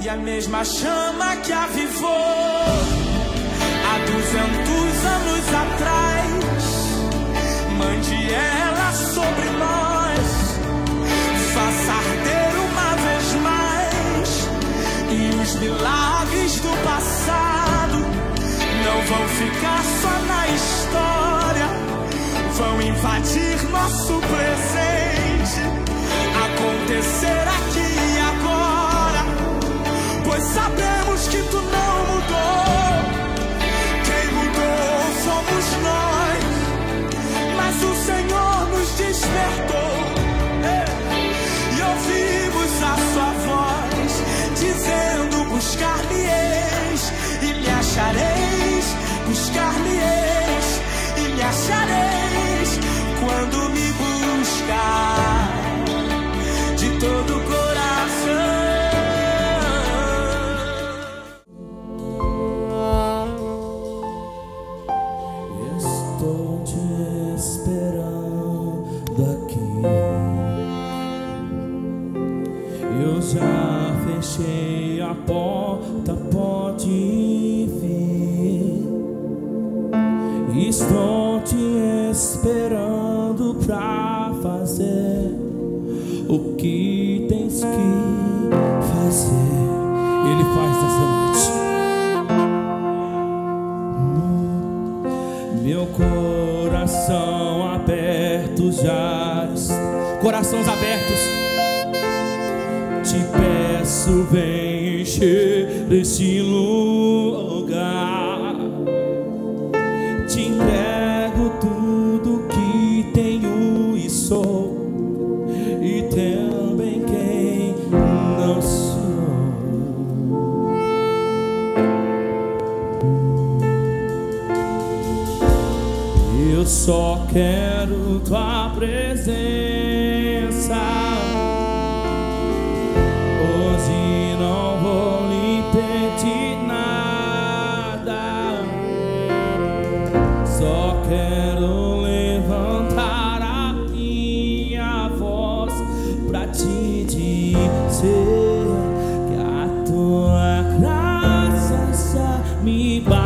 E a mesma chama que avivou há 200 anos atrás, mande ela sobre nós, faça arder uma vez mais. E os milagres do passado não vão ficar só na história, vão invadir nosso presente, acontecer aqui e agora, pois sabemos que tu não mudou. Quem mudou somos nós, mas o Senhor nos despertou, e ouvimos a sua voz dizendo: buscar-me-eis e me achareis, buscar-me-eis e me achareis, quando me buscar de todo o coração. Estou te esperando aqui. Eu já fechei a porta, pode vir. Estou te esperando pra fazer o que tens que fazer. Ele faz nessa noite. Meu coração aberto já está. Corações abertos. Te peço, vem encher esse lugar. Te entrego tudo que tenho e sou, e também quem não sou. Eu só quero tua presença. Hoje não vou lhe pedir nada, só quero levantar a minha voz pra te dizer que a tua graça só me basta.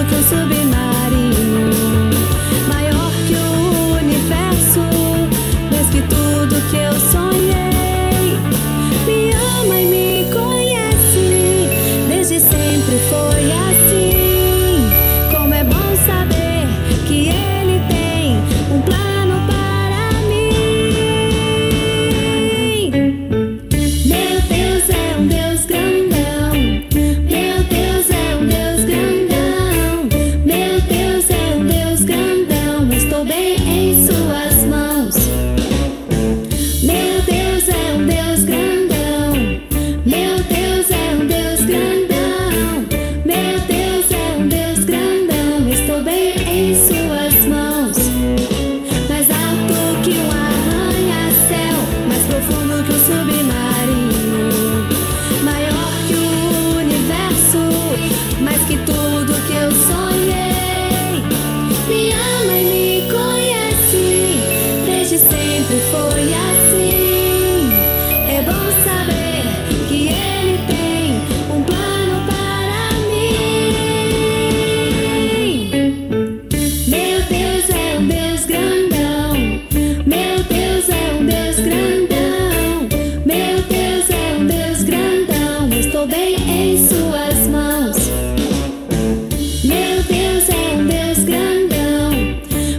que um submarino, maior que o universo, mais que tudo que eu sonhei. Me ama e me conhece, desde sempre foi assim. Como é bom saber que Ele tem um plano para mim. Meu Deus é um Deus grandão, meu Deus é um Deus grandão, meu Deus é um Deus grandão. Estou bem em suas mãos. Meu Deus é um Deus grandão, meu Deus é um Deus grandão, meu Deus é um Deus grandão. Estou bem em suas mãos. Mais alto que um arranha-céu, mais profundo que um submarino, maior que o universo, mais que tudo que eu sonhei. Me ama e me conhece, desde sempre foi assim. É bom saber que Ele tem um plano para mim. Meu Deus é um Deus grandão, meu Deus é um Deus grandão, meu Deus é um Deus grandão. Estou bem em suas mãos. Meu Deus é um Deus grandão,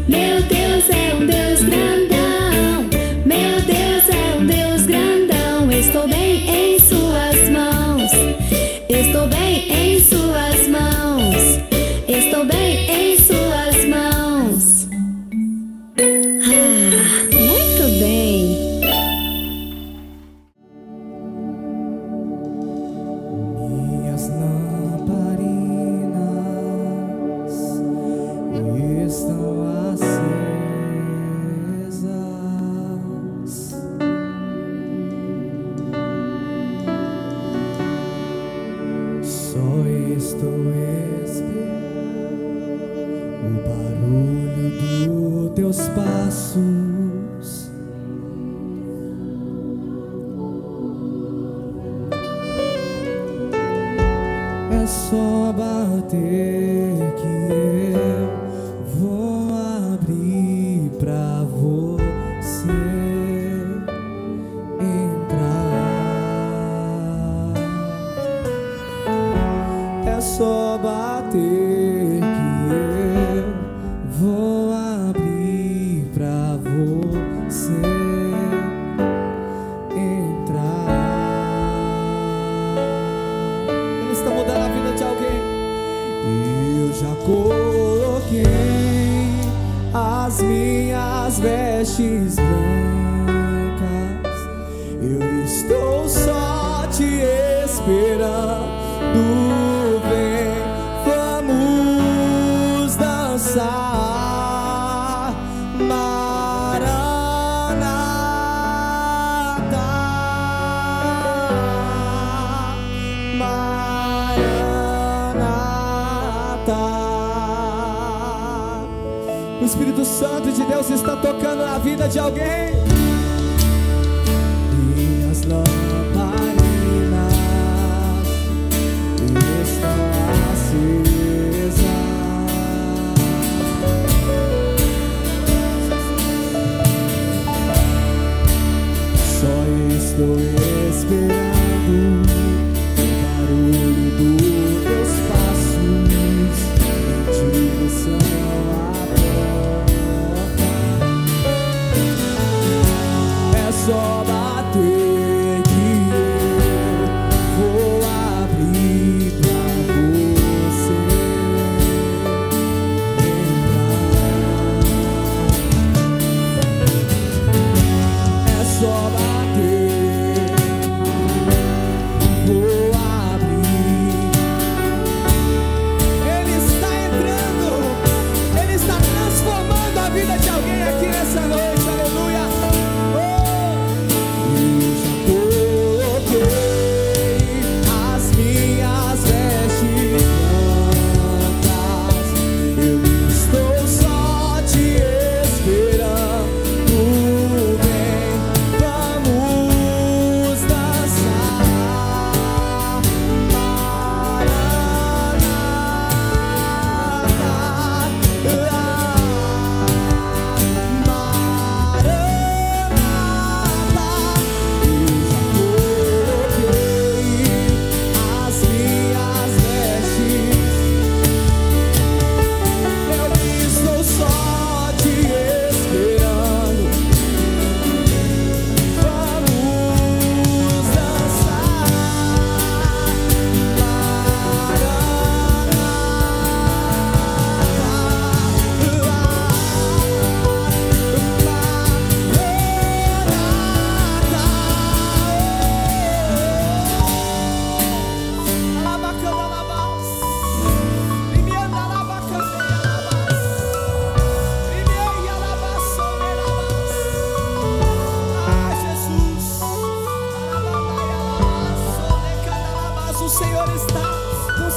meu Deus é um Deus grandão, meu Deus é um Deus grandão. Estou bem em suas mãos. Estou bem em suas mãos. Estou bem em suas mãos. Muito bem. Minhas lamparinas estão acesas, só estou esperando o barulho dos teus passos. É só bater que eu vou abrir pra você entrar. É só bater que eu vou abrir pra você entrar. Ele está mudando a vida de alguém. Eu já coloquei as minhas vestes brancas, eu estou só te esperando. Vem, vamos dançar. Maranata, Maranata. O Espírito Santo de Deus está tocando na vida de alguém. Minhas lamparinas estão acesas, só estou esperando o barulho dos teus passos em direção à porta. É só bater que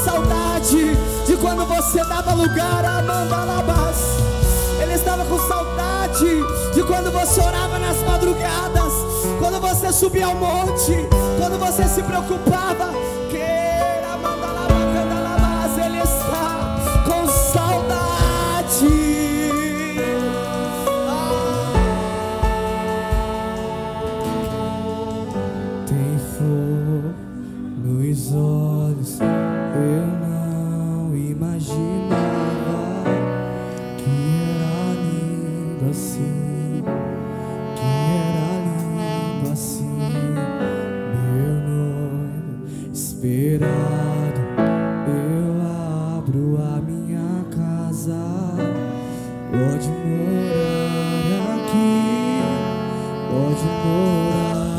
saudade de quando você dava lugar a Mandalabás. Ele estava com saudade de quando você orava nas madrugadas, quando você subia ao monte, quando você se preocupava. Queira Mandalabás, Ele está com saudade. Tem fogo nos olhos, eu não imaginava que era lindo assim, que era lindo assim. Meu noivo esperado, eu abro a minha casa, pode morar aqui, pode morar aqui.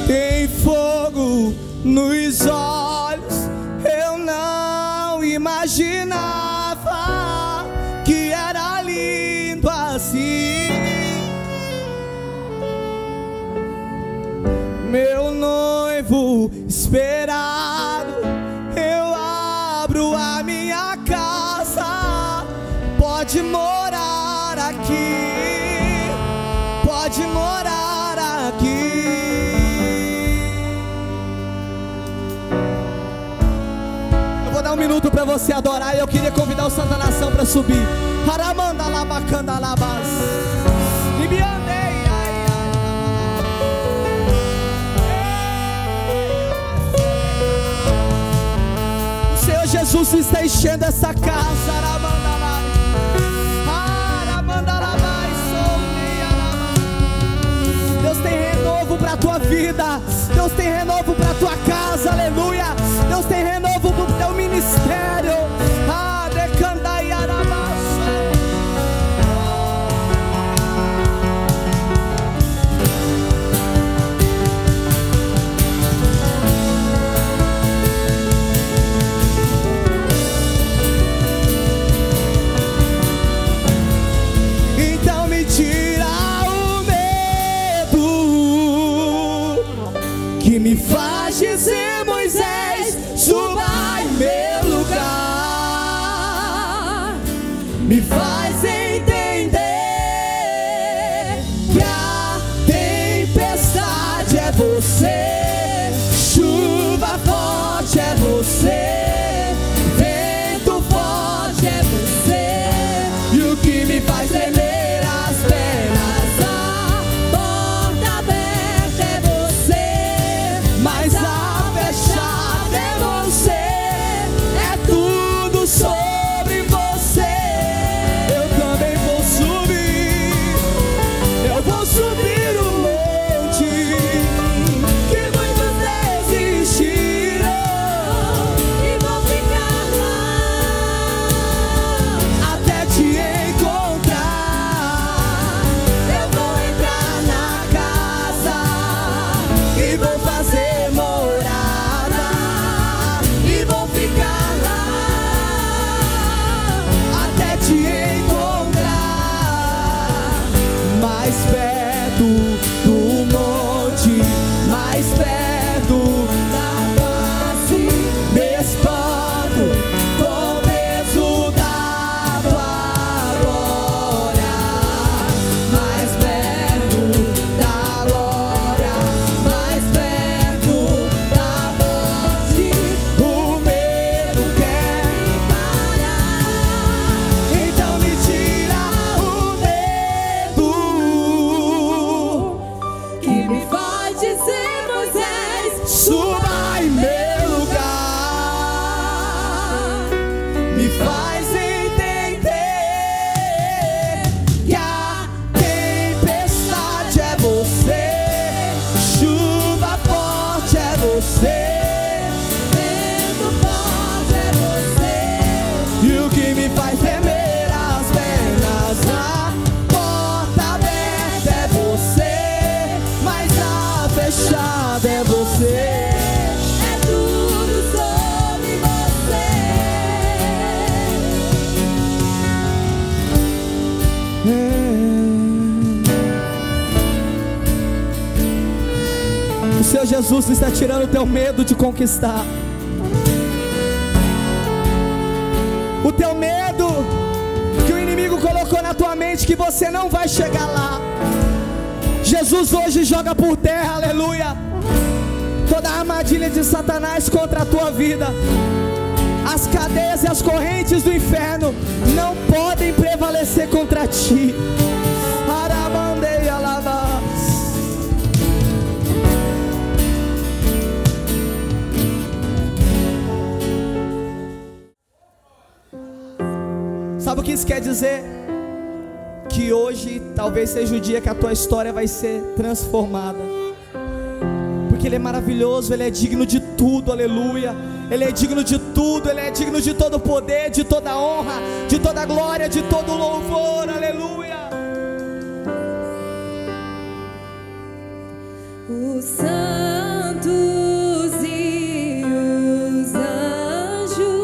Tem fogo. Nos olhos, eu não imaginava que era lindo assim. Meu noivo esperado, eu abro a minha casa, pode morar aqui, pode morar aqui. Dar um minuto para você adorar e eu queria convidar o Santa Nação para subir. Haramandalabacandalabas. O Senhor Jesus está enchendo essa casa. Deus tem renovo para a tua vida. Deus tem renovo para a tua casa. Aleluia. Deus tem renovo para o teu ministério. Então me tira o medo que me faz dizer: Moisés, suba em meu lugar. Me faz entender que a tempestade é você, chuva forte é você, vento forte é você, e o que me faz tremer as pernas, a porta aberta é você, mas a fechada é você, é tudo sobre você. Eu me faz entender que a tempestade é você, chuva forte é você, vento forte é você, e o que me faz tremer as pernas, a porta aberta é você, mas a fechada é você. O Senhor Jesus está tirando o teu medo de conquistar, o teu medo que o inimigo colocou na tua mente que você não vai chegar lá. Jesus hoje joga por terra, aleluia, toda a armadilha de Satanás contra a tua vida. As cadeias e as correntes do inferno não podem prevalecer contra ti. Aramandeia lavas. Sabe o que isso quer dizer? Que hoje talvez seja o dia que a tua história vai ser transformada, porque Ele é maravilhoso, Ele é digno de tudo, aleluia. Ele é digno de tudo, Ele é digno de todo poder, de toda honra, de toda glória, de todo louvor, aleluia. Os santos e os anjos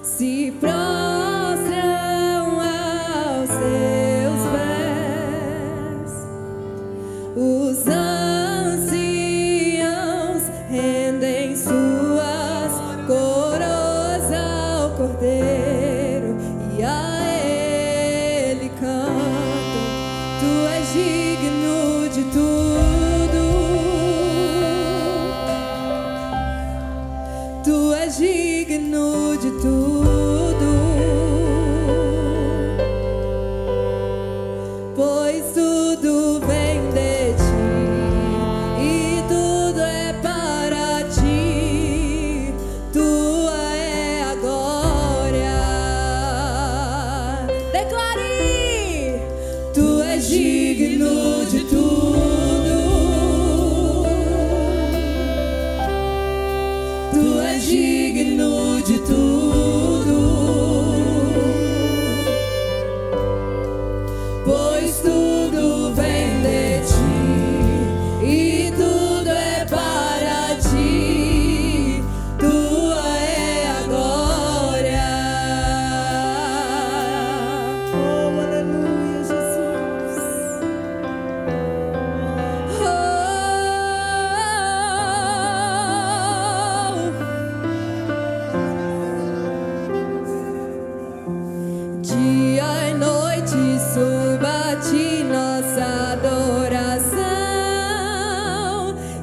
se prostram aos seus pés. Os anciãos rendem suas coroas ao Cordeiro e a Ele cantam: Tu és digno de tudo, Tu és digno de tudo, pois tudo vem de Ti e tudo é para Ti, Tua é a glória. Declare: Tu és digno de tudo, Tu és digno de tudo, pois tudo vem de Ti e tudo é para Ti, Tua é a glória. Oh, aleluia, Jesus. Dia e noite suba a Ti nossa adoração.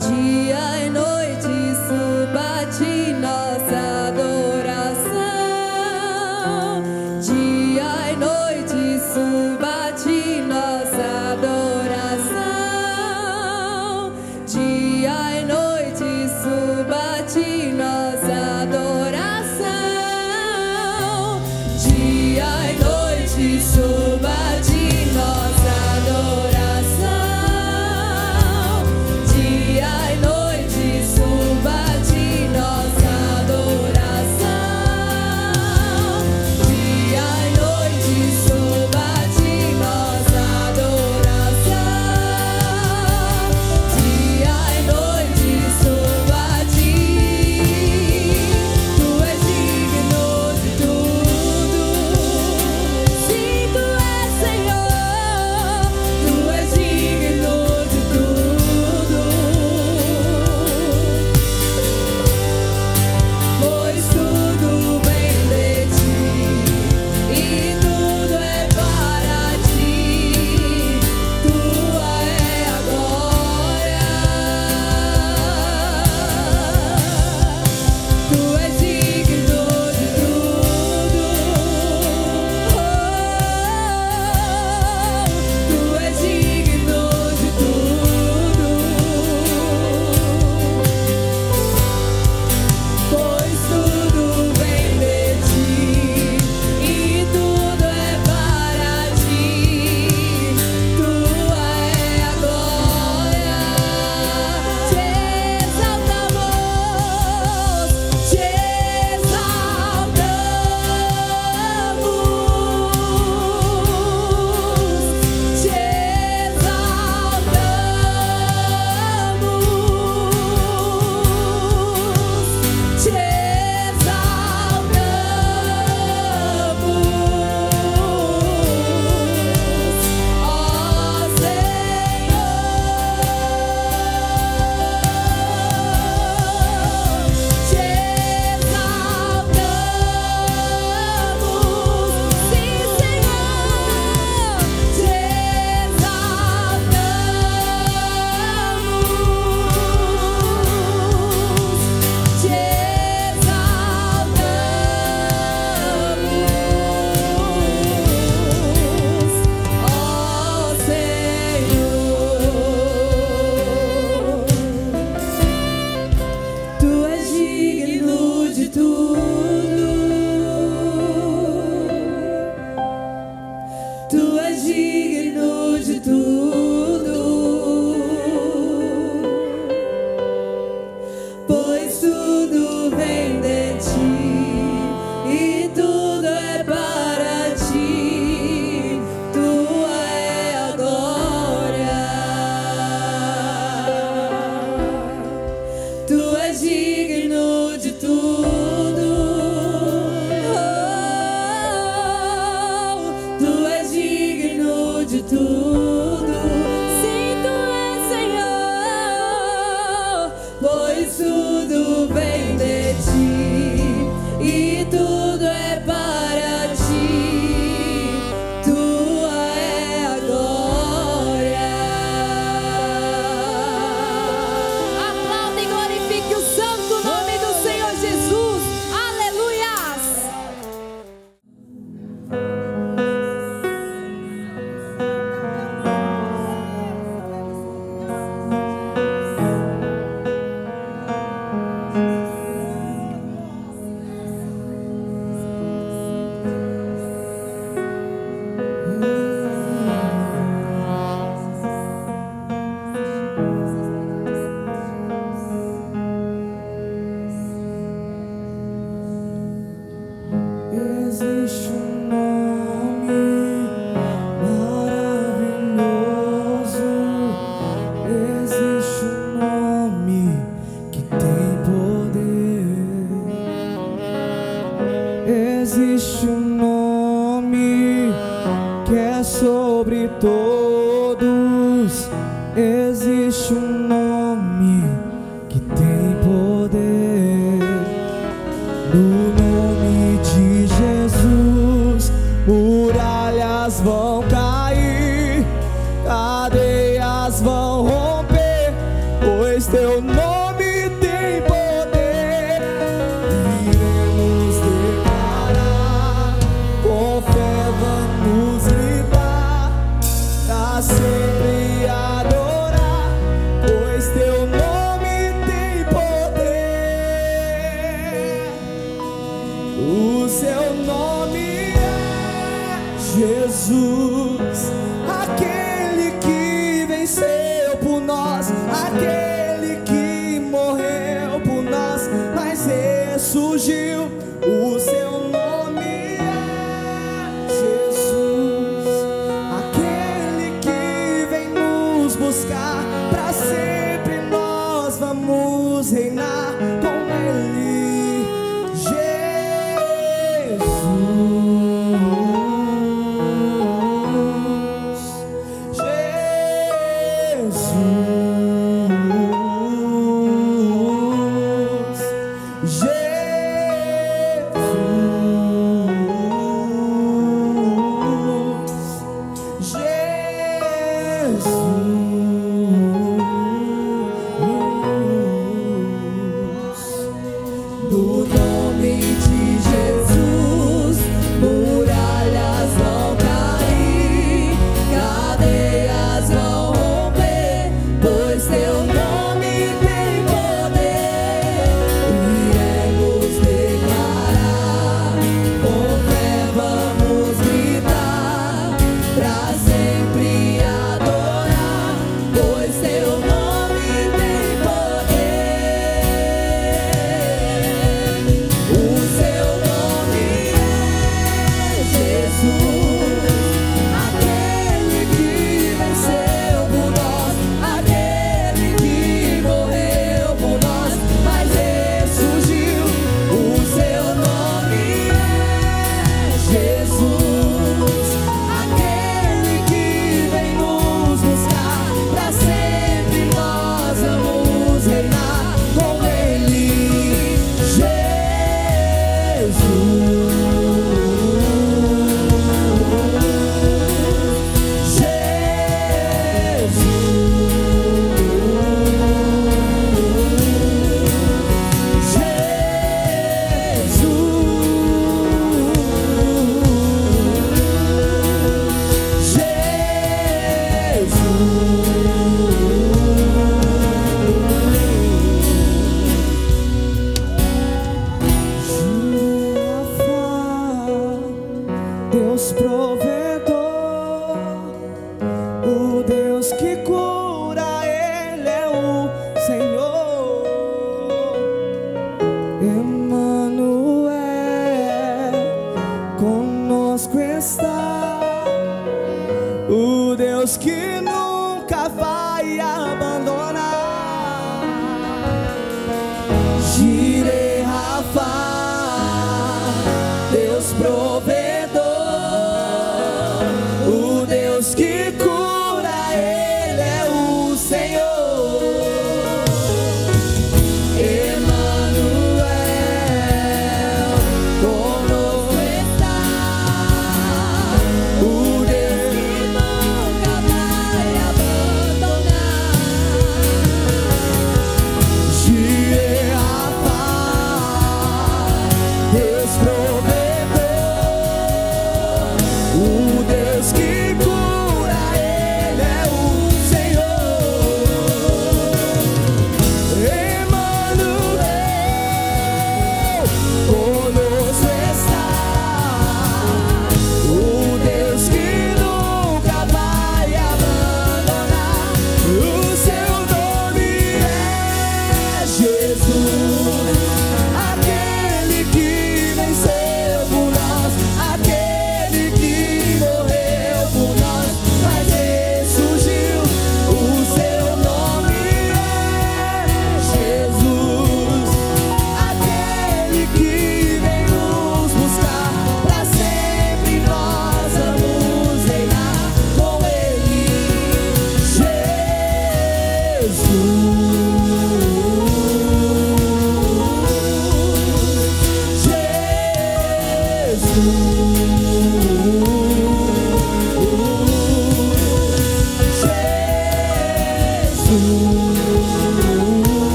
Dia e noite suba a Ti nossa adoração. Dia e noite suba a Ti nossa adoração. Dia e noite suba a Ti nossa adoração. Dia e noite suba a Ti nossa adoração. Dia e noite suba a Ti nossa adoração. Dia e noite suba a Ti nossa adoração. Dia e noite suba a Ti. Tu és digno de tudo. Sim, Tu Existe um nome que é sobre todos. Existe um nome que tem poder. No nome de Jesus, muralhas vão cair, cadeias vão romper, pois teu nome tem poder. Iremos declarar, com fé vamos gritar, pra sempre adorar, pois teu nome tem poder. O seu nome é Jesus, aquele que venceu por nós, aquele que morreu por nós, mas ressurgiu. O seu nome é Jesus, aquele que vem nos buscar, pra sempre nós vamos reinar com ele. Jesus,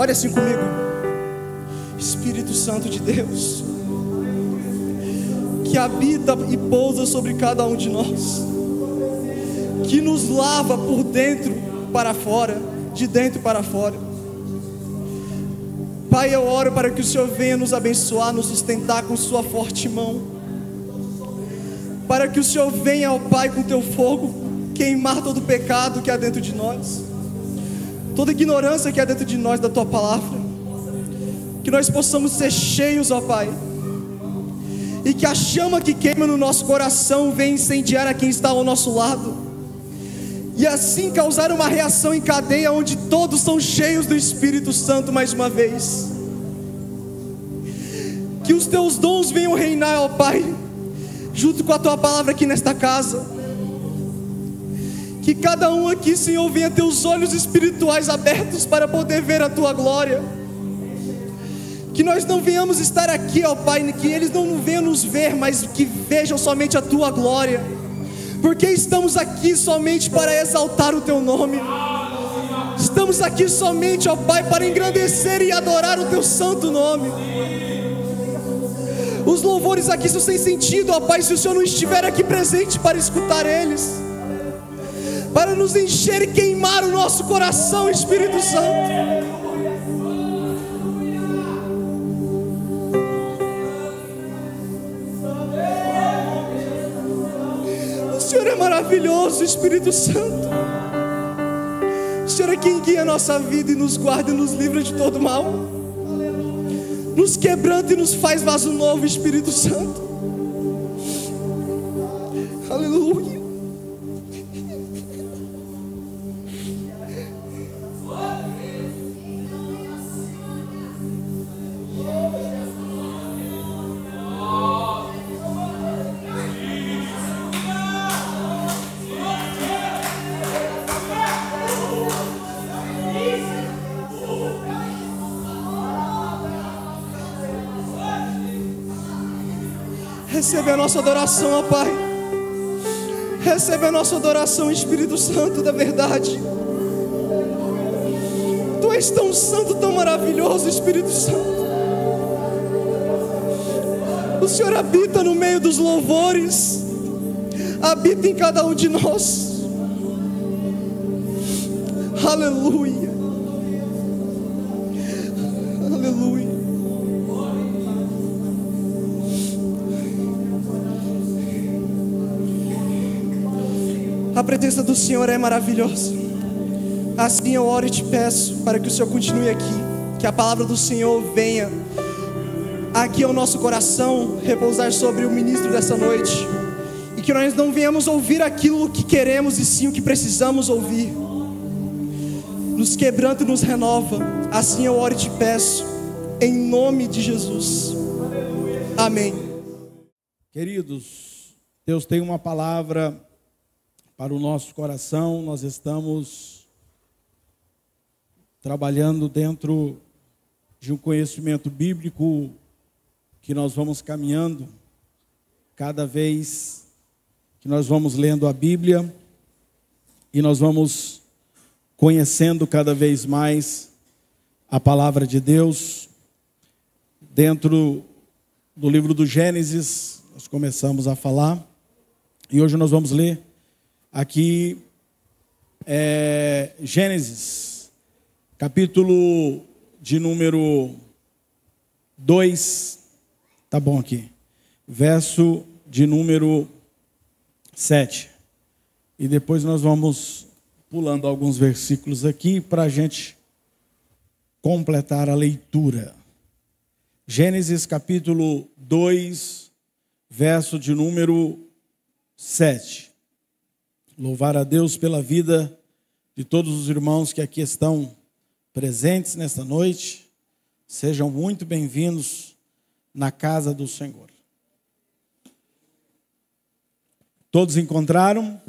Olha assim comigo. Espírito Santo de Deus, que habita e pousa sobre cada um de nós, que nos lava por dentro para fora, de dentro para fora. Pai, eu oro para que o Senhor venha nos abençoar, nos sustentar com sua forte mão, para que o Senhor venha, ó Pai, com teu fogo, queimar todo o pecado que há dentro de nós, toda ignorância que há dentro de nós da tua palavra, que nós possamos ser cheios, ó Pai, e que a chama que queima no nosso coração venha incendiar a quem está ao nosso lado, e assim causar uma reação em cadeia, onde todos são cheios do Espírito Santo mais uma vez. Que os teus dons venham reinar, ó Pai, junto com a tua palavra aqui nesta casa. Que cada um aqui, Senhor, venha ter os olhos espirituais abertos para poder ver a tua glória. Que nós não venhamos estar aqui, ó Pai, que eles não venham nos ver, mas que vejam somente a tua glória, porque estamos aqui somente para exaltar o teu nome. Estamos aqui somente, ó Pai, para engrandecer e adorar o teu santo nome. Os louvores aqui são sem sentido, ó Pai, se o Senhor não estiver aqui presente para escutar eles, para nos encher e queimar o nosso coração, Espírito Santo. O Senhor é maravilhoso, Espírito Santo. O Senhor é quem guia a nossa vida e nos guarda e nos livra de todo mal, nos quebranta e nos faz vaso novo, Espírito Santo. Aleluia. Recebe a nossa adoração, ó Pai. Recebe a nossa adoração, Espírito Santo da verdade. Tu és tão santo, tão maravilhoso, Espírito Santo. O Senhor habita no meio dos louvores, habita em cada um de nós. Aleluia. Aleluia. A presença do Senhor é maravilhosa. Assim eu oro e te peço para que o Senhor continue aqui, que a palavra do Senhor venha aqui ao nosso coração repousar sobre o ministro dessa noite, e que nós não venhamos ouvir aquilo que queremos, e sim o que precisamos ouvir. Nos quebranta e nos renova. Assim eu oro e te peço, em nome de Jesus. Amém. Queridos, Deus tem uma palavra para o nosso coração. Nós estamos trabalhando dentro de um conhecimento bíblico que nós vamos caminhando cada vez que nós vamos lendo a Bíblia, e nós vamos conhecendo cada vez mais a palavra de Deus. Dentro do livro do Gênesis, nós começamos a falar, e hoje nós vamos ler aqui Gênesis, capítulo de número 2, tá bom aqui, verso de número 7, e depois nós vamos pulando alguns versículos aqui para a gente completar a leitura. Gênesis capítulo 2, verso de número 7. Louvar a Deus pela vida de todos os irmãos que aqui estão presentes nesta noite. Sejam muito bem-vindos na casa do Senhor. Todos encontraram?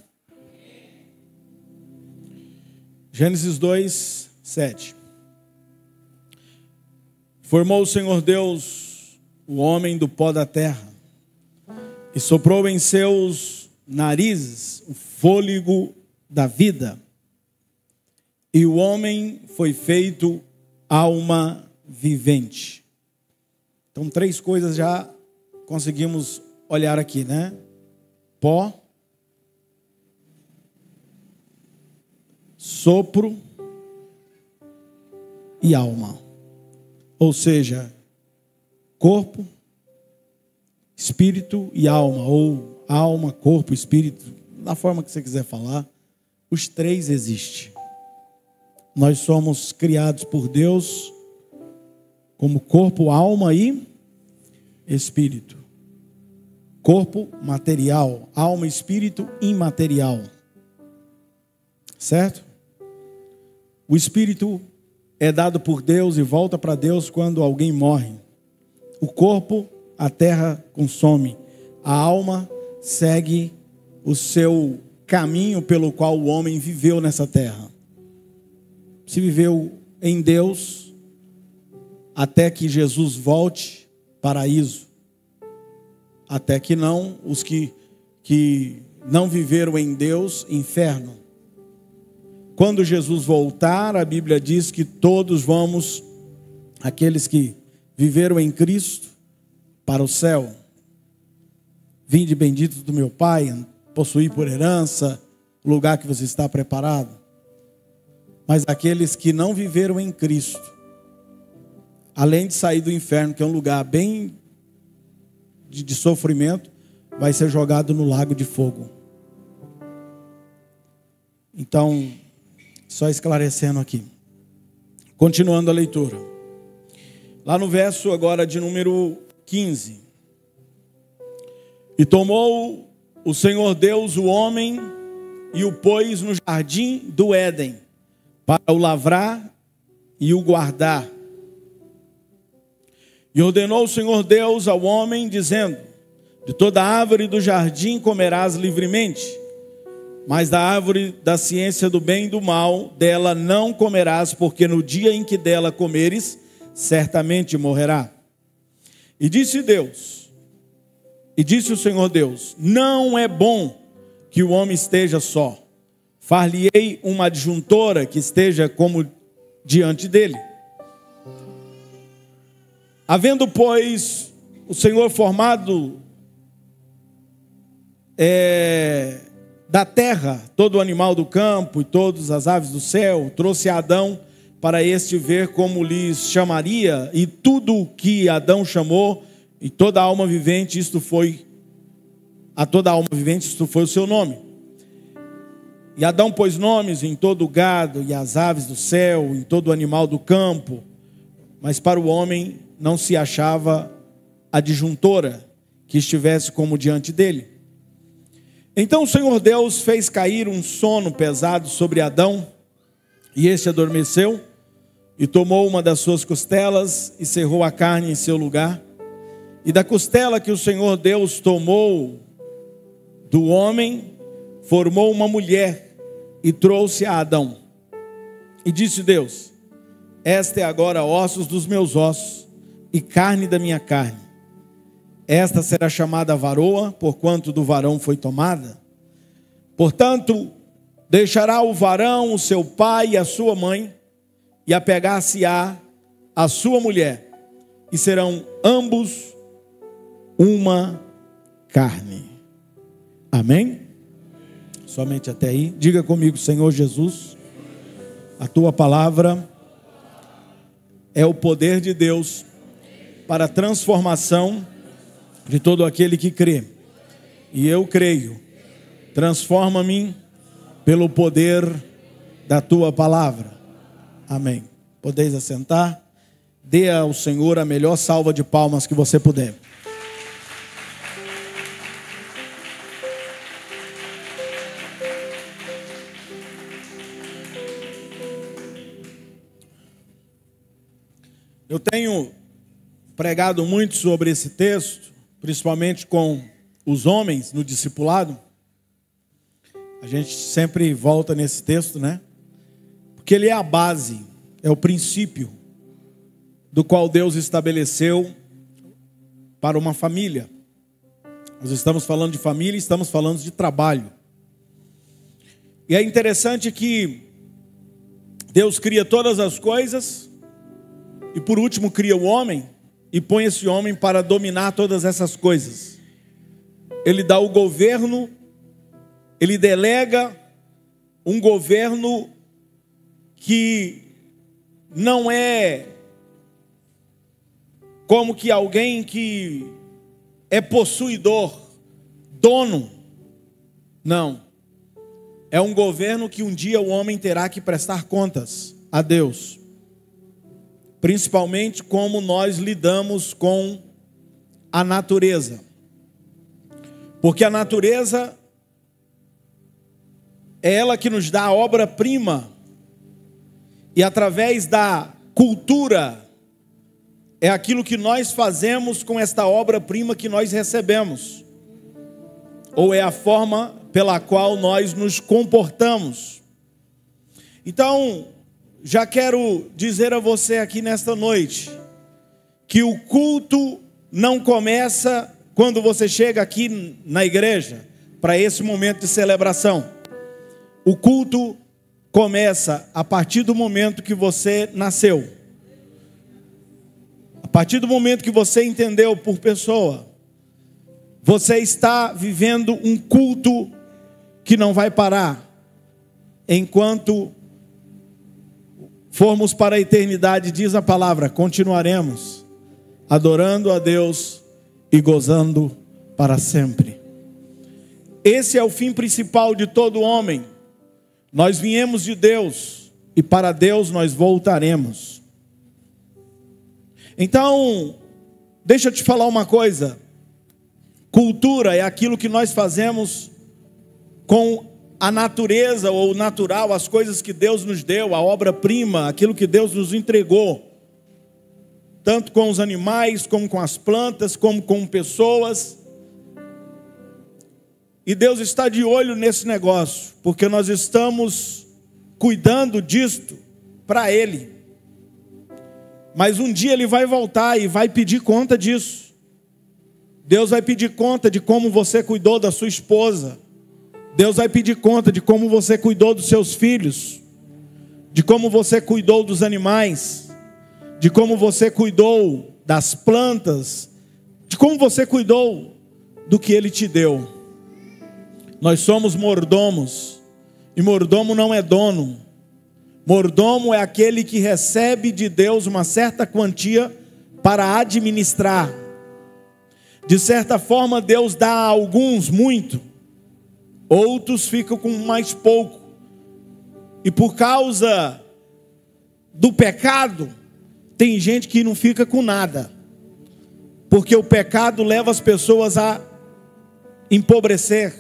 Gênesis 2, 7. Formou o Senhor Deus o homem do pó da terra, e soprou em seus narizes o fôlego da vida, e o homem foi feito alma vivente. Então, 3 coisas já conseguimos olhar aqui, né? Pó, sopro e alma. Ou seja, corpo, espírito e alma, ou alma, corpo, espírito, da forma que você quiser falar, os 3 existem. Nós somos criados por Deus como corpo, alma e espírito. Corpo material, alma e espírito imaterial. Certo? O espírito é dado por Deus e volta para Deus quando alguém morre. O corpo, a terra consome. A alma segue o seu caminho pelo qual o homem viveu nessa terra. Se viveu em Deus até que Jesus volte, paraíso. Até que não, os que não viveram em Deus, inferno. Quando Jesus voltar, a Bíblia diz que todos vamos, aqueles que viveram em Cristo, para o céu. Vinde benditos do meu Pai, possuí por herança o lugar que você está preparado. Mas aqueles que não viveram em Cristo, além de sair do inferno, que é um lugar bem de sofrimento, vai ser jogado no lago de fogo. Então, só esclarecendo aqui. Continuando a leitura. Lá no verso agora de número 15. E tomou o Senhor Deus o homem e o pôs no jardim do Éden, para o lavrar e o guardar. E ordenou o Senhor Deus ao homem, dizendo: de toda árvore do jardim comerás livremente, mas da árvore da ciência do bem e do mal, dela não comerás, porque no dia em que dela comeres, certamente morrerá. E disse o Senhor Deus: não é bom que o homem esteja só. Far-lhe-ei uma adjuntora que esteja como diante dele. Havendo, pois, o Senhor formado da terra todo o animal do campo e todas as aves do céu, trouxe a Adão para este ver como lhes chamaria, e tudo o que Adão chamou, e toda alma vivente, a toda alma vivente isto foi o seu nome. E Adão pôs nomes em todo o gado e as aves do céu, em todo o animal do campo, mas para o homem não se achava adjuntora que estivesse como diante dele. Então o Senhor Deus fez cair um sono pesado sobre Adão, e este adormeceu, e tomou uma das suas costelas, e cerrou a carne em seu lugar. E da costela que o Senhor Deus tomou do homem, formou uma mulher, e trouxe a Adão. E disse Deus: esta é agora ossos dos meus ossos, e carne da minha carne. Esta será chamada varoa, porquanto do varão foi tomada. Portanto, deixará o varão o seu pai e a sua mãe, e apegar-se-á a sua mulher, e serão ambos uma carne. Amém? Somente até aí. Diga comigo: Senhor Jesus, a tua palavra é o poder de Deus para a transformação de todo aquele que crê. E eu creio. Transforma-me pelo poder da tua palavra. Amém. Podeis assentar. Dê ao Senhor a melhor salva de palmas que você puder. Eu tenho pregado muito sobre esse texto, principalmente com os homens no discipulado. A gente sempre volta nesse texto, né? Porque ele é a base, é o princípio do qual Deus estabeleceu para uma família. Nós estamos falando de família, estamos falando de trabalho. E é interessante que Deus cria todas as coisas e por último cria o homem e põe esse homem para dominar todas essas coisas. Ele dá o governo, ele delega um governo que não é como que alguém que é possuidor, dono. Não. É um governo que um dia o homem terá que prestar contas a Deus. Principalmente como nós lidamos com a natureza. Porque a natureza é ela que nos dá a obra-prima. E através da cultura, é aquilo que nós fazemos com esta obra-prima que nós recebemos. Ou é a forma pela qual nós nos comportamos. Então, já quero dizer a você aqui nesta noite, que o culto não começa quando você chega aqui na igreja, para esse momento de celebração. O culto começa a partir do momento que você nasceu. A partir do momento que você entendeu por pessoa, você está vivendo um culto que não vai parar, enquanto formos para a eternidade, diz a palavra, continuaremos adorando a Deus e gozando para sempre. Esse é o fim principal de todo homem. Nós viemos de Deus e para Deus nós voltaremos. Então, deixa eu te falar uma coisa. Cultura é aquilo que nós fazemos com a natureza ou natural, as coisas que Deus nos deu, a obra-prima, aquilo que Deus nos entregou. Tanto com os animais, como com as plantas, como com pessoas. E Deus está de olho nesse negócio, porque nós estamos cuidando disto para Ele. Mas um dia Ele vai voltar e vai pedir conta disso. Deus vai pedir conta de como você cuidou da sua esposa. Deus vai pedir conta de como você cuidou dos seus filhos, de como você cuidou dos animais, de como você cuidou das plantas, de como você cuidou do que Ele te deu. Nós somos mordomos, e mordomo não é dono. Mordomo é aquele que recebe de Deus uma certa quantia para administrar. De certa forma, Deus dá a alguns muito, outros ficam com mais pouco. E por causa do pecado, tem gente que não fica com nada. Porque o pecado leva as pessoas a empobrecer,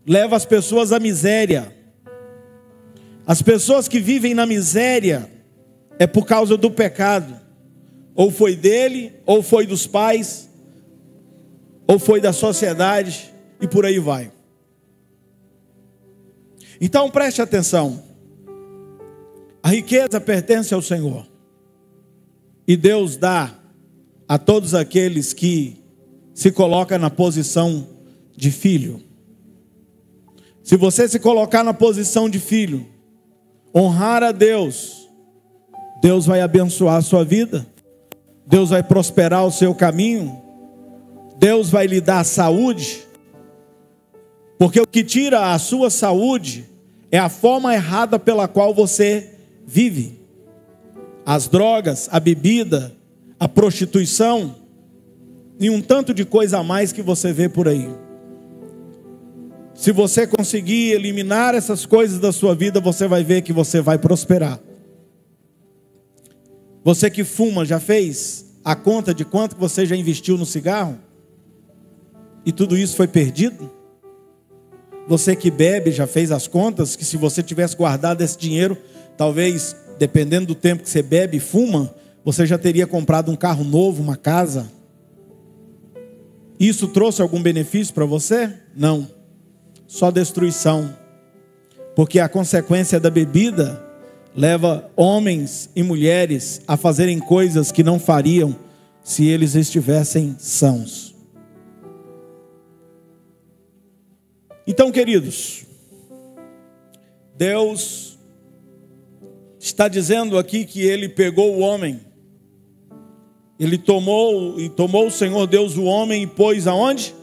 leva as pessoas à miséria. As pessoas que vivem na miséria é por causa do pecado. Ou foi dele, ou foi dos pais, ou foi da sociedade, e por aí vai. Então preste atenção. A riqueza pertence ao Senhor. E Deus dá a todos aqueles que se colocam na posição de filho. Se você se colocar na posição de filho, honrar a Deus, Deus vai abençoar a sua vida, Deus vai prosperar o seu caminho, Deus vai lhe dar saúde, porque o que tira a sua saúde é a forma errada pela qual você vive. As drogas, a bebida, a prostituição e um tanto de coisa a mais que você vê por aí. Se você conseguir eliminar essas coisas da sua vida, você vai ver que você vai prosperar. Você que fuma, já fez a conta de quanto você já investiu no cigarro? E tudo isso foi perdido? Você que bebe, já fez as contas que se você tivesse guardado esse dinheiro, talvez, dependendo do tempo que você bebe e fuma, você já teria comprado um carro novo, uma casa? Isso trouxe algum benefício para você? Não. Só destruição. Porque a consequência da bebida leva homens e mulheres a fazerem coisas que não fariam se eles estivessem sãos. Então, queridos, Deus está dizendo aqui que Ele pegou o homem, Ele tomou o Senhor Deus o homem e pôs aonde?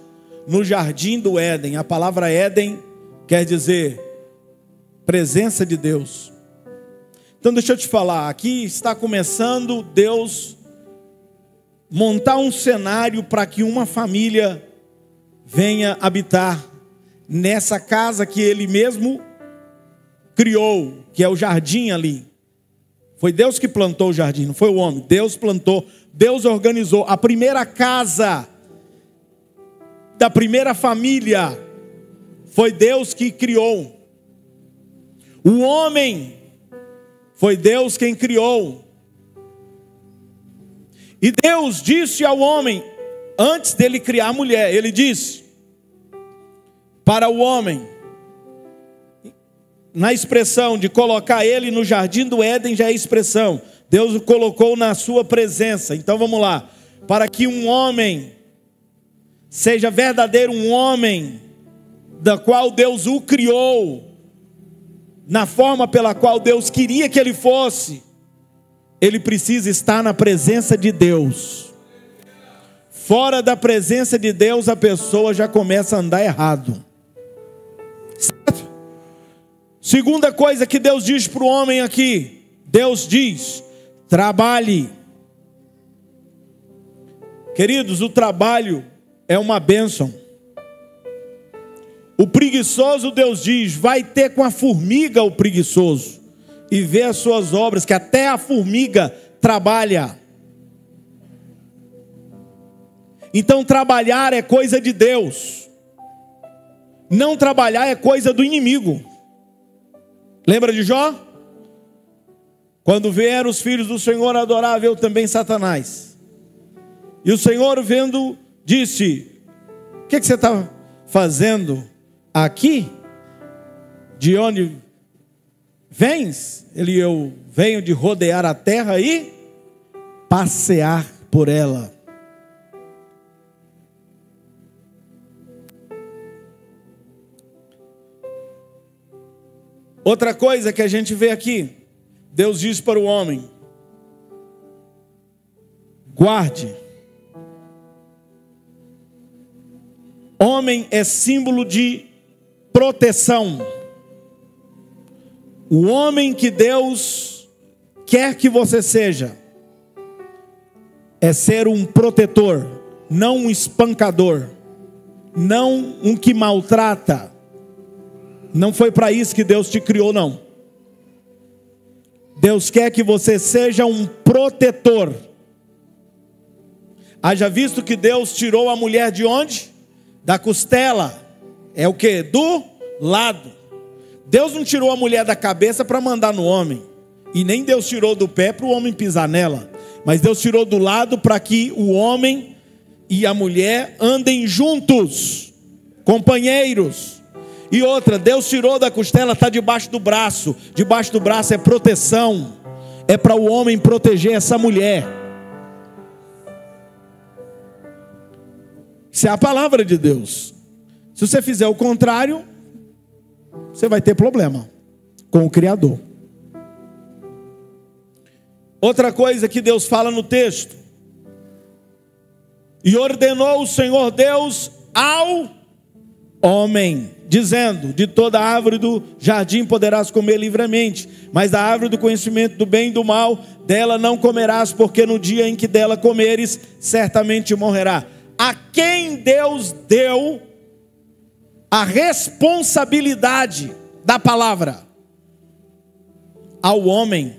No jardim do Éden. A palavra Éden quer dizer presença de Deus. Então deixa eu te falar, aqui está começando Deus montar um cenário para que uma família venha habitar nessa casa que Ele mesmo criou, que é o jardim ali. Foi Deus que plantou o jardim, não foi o homem. Deus plantou, Deus organizou. A primeira casa da primeira família foi Deus que criou. O homem foi Deus quem criou. E Deus disse ao homem, antes dele criar a mulher, Ele disse para o homem, na expressão de colocar ele no jardim do Éden, já é expressão, Deus o colocou na sua presença. Então vamos lá, para que um homem seja verdadeiro, um homem da qual Deus o criou, na forma pela qual Deus queria que ele fosse, ele precisa estar na presença de Deus. Fora da presença de Deus, a pessoa já começa a andar errado. Certo? Segunda coisa que Deus diz para o homem aqui, Deus diz, trabalhe. Queridos, o trabalho é uma bênção. O preguiçoso, Deus diz, vai ter com a formiga o preguiçoso, e vê as suas obras, que até a formiga trabalha. Então trabalhar é coisa de Deus, não trabalhar é coisa do inimigo. Lembra de Jó? Quando vieram os filhos do Senhor adorar, veio também Satanás. E o Senhor vendo, disse, o que você está fazendo aqui? De onde vens? Eu venho de rodear a terra e passear por ela. Outra coisa que a gente vê aqui, Deus diz para o homem, guarde. Homem é símbolo de proteção. O homem que Deus quer que você seja é ser um protetor, não um espancador, não um que maltrata. Não foi para isso que Deus te criou, não. Deus quer que você seja um protetor. Haja visto que Deus tirou a mulher de onde? Da costela. É o que? Do lado. Deus não tirou a mulher da cabeça para mandar no homem. E nem Deus tirou do pé para o homem pisar nela. Mas Deus tirou do lado para que o homem e a mulher andem juntos, companheiros. E outra, Deus tirou da costela, está debaixo do braço. Debaixo do braço é proteção. É para o homem proteger essa mulher. Isso é a palavra de Deus. Se você fizer o contrário, você vai ter problema com o Criador. Outra coisa que Deus fala no texto: e ordenou o Senhor Deus ao homem, dizendo: de toda árvore do jardim poderás comer livremente, mas da árvore do conhecimento do bem e do mal, dela não comerás, porque no dia em que dela comeres, certamente morrerá. A quem Deus deu a responsabilidade da palavra? Ao homem.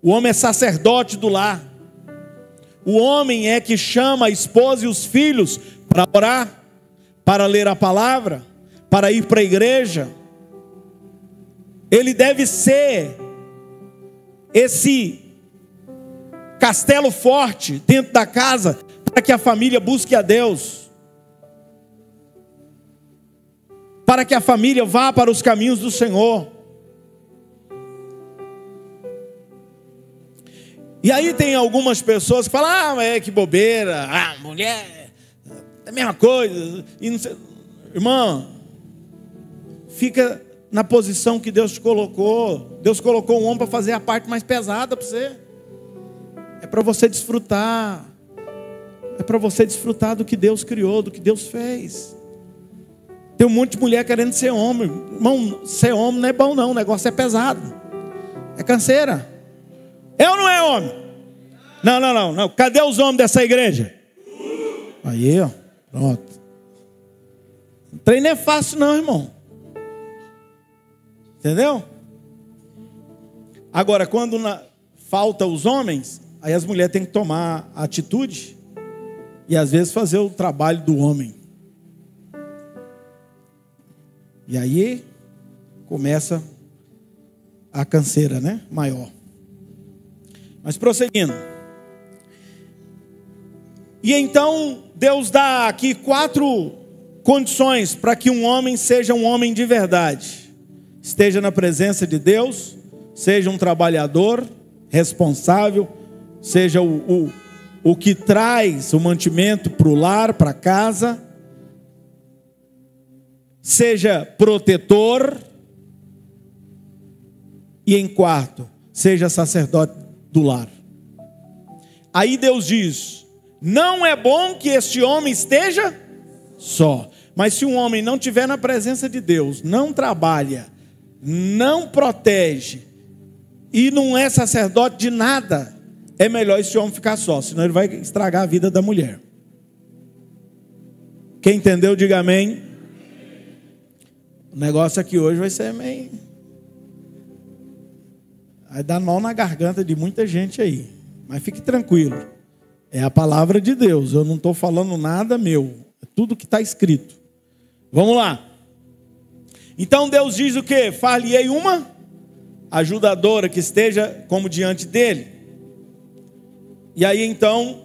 O homem é sacerdote do lar. O homem é que chama a esposa e os filhos para orar, para ler a palavra, para ir para a igreja. Ele deve ser esse castelo forte dentro da casa, para que a família busque a Deus, para que a família vá para os caminhos do Senhor. E aí tem algumas pessoas que falam: que bobeira, mulher, é a mesma coisa. E não sei. Irmão, fica na posição que Deus te colocou. Deus colocou um homem para fazer a parte mais pesada para você. É para você desfrutar. É para você desfrutar do que Deus criou, do que Deus fez. Tem um monte de mulher querendo ser homem. Irmão, ser homem não é bom não, o negócio é pesado. É canseira. É ou não é homem? Não. Cadê os homens dessa igreja? Aí, ó. Pronto. O trem não é fácil não, irmão. Entendeu? Agora, quando falta os homens, aí as mulheres têm que tomar atitude e às vezes fazer o trabalho do homem. E aí começa a canseira, né? Maior. Mas prosseguindo. E então Deus dá aqui 4 condições para que um homem seja um homem de verdade. Esteja na presença de Deus, seja um trabalhador responsável, seja o que traz o mantimento para o lar, para casa, seja protetor, e em quarto, seja sacerdote do lar. Aí Deus diz: não é bom que este homem esteja só. Mas se um homem não estiver na presença de Deus, não trabalha, não protege e não é sacerdote de nada, é melhor esse homem ficar só, senão ele vai estragar a vida da mulher. Quem entendeu, diga amém. O negócio aqui hoje vai ser meio... vai dar nó na garganta de muita gente aí. Mas fique tranquilo. É a palavra de Deus. Eu não estou falando nada meu. É tudo que está escrito. Vamos lá. Então Deus diz o quê? Far-lhe-ei uma ajudadora que esteja como diante dele. E aí então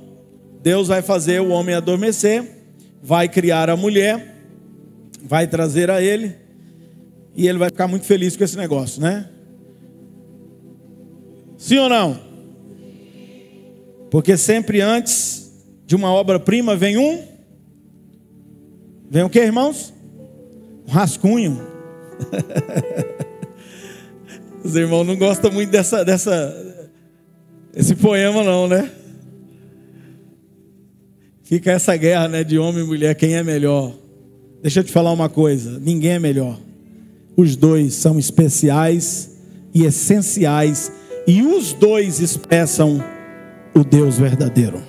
Deus vai fazer o homem adormecer, vai criar a mulher, vai trazer a ele, e ele vai ficar muito feliz com esse negócio, né? Sim ou não? Porque sempre antes de uma obra-prima vem o que, irmãos? Um rascunho. Os irmãos não gostam muito esse poema não, né? Fica essa guerra, né, de homem e mulher, quem é melhor? Deixa eu te falar uma coisa, ninguém é melhor. Os dois são especiais e essenciais, e os dois expressam o Deus verdadeiro.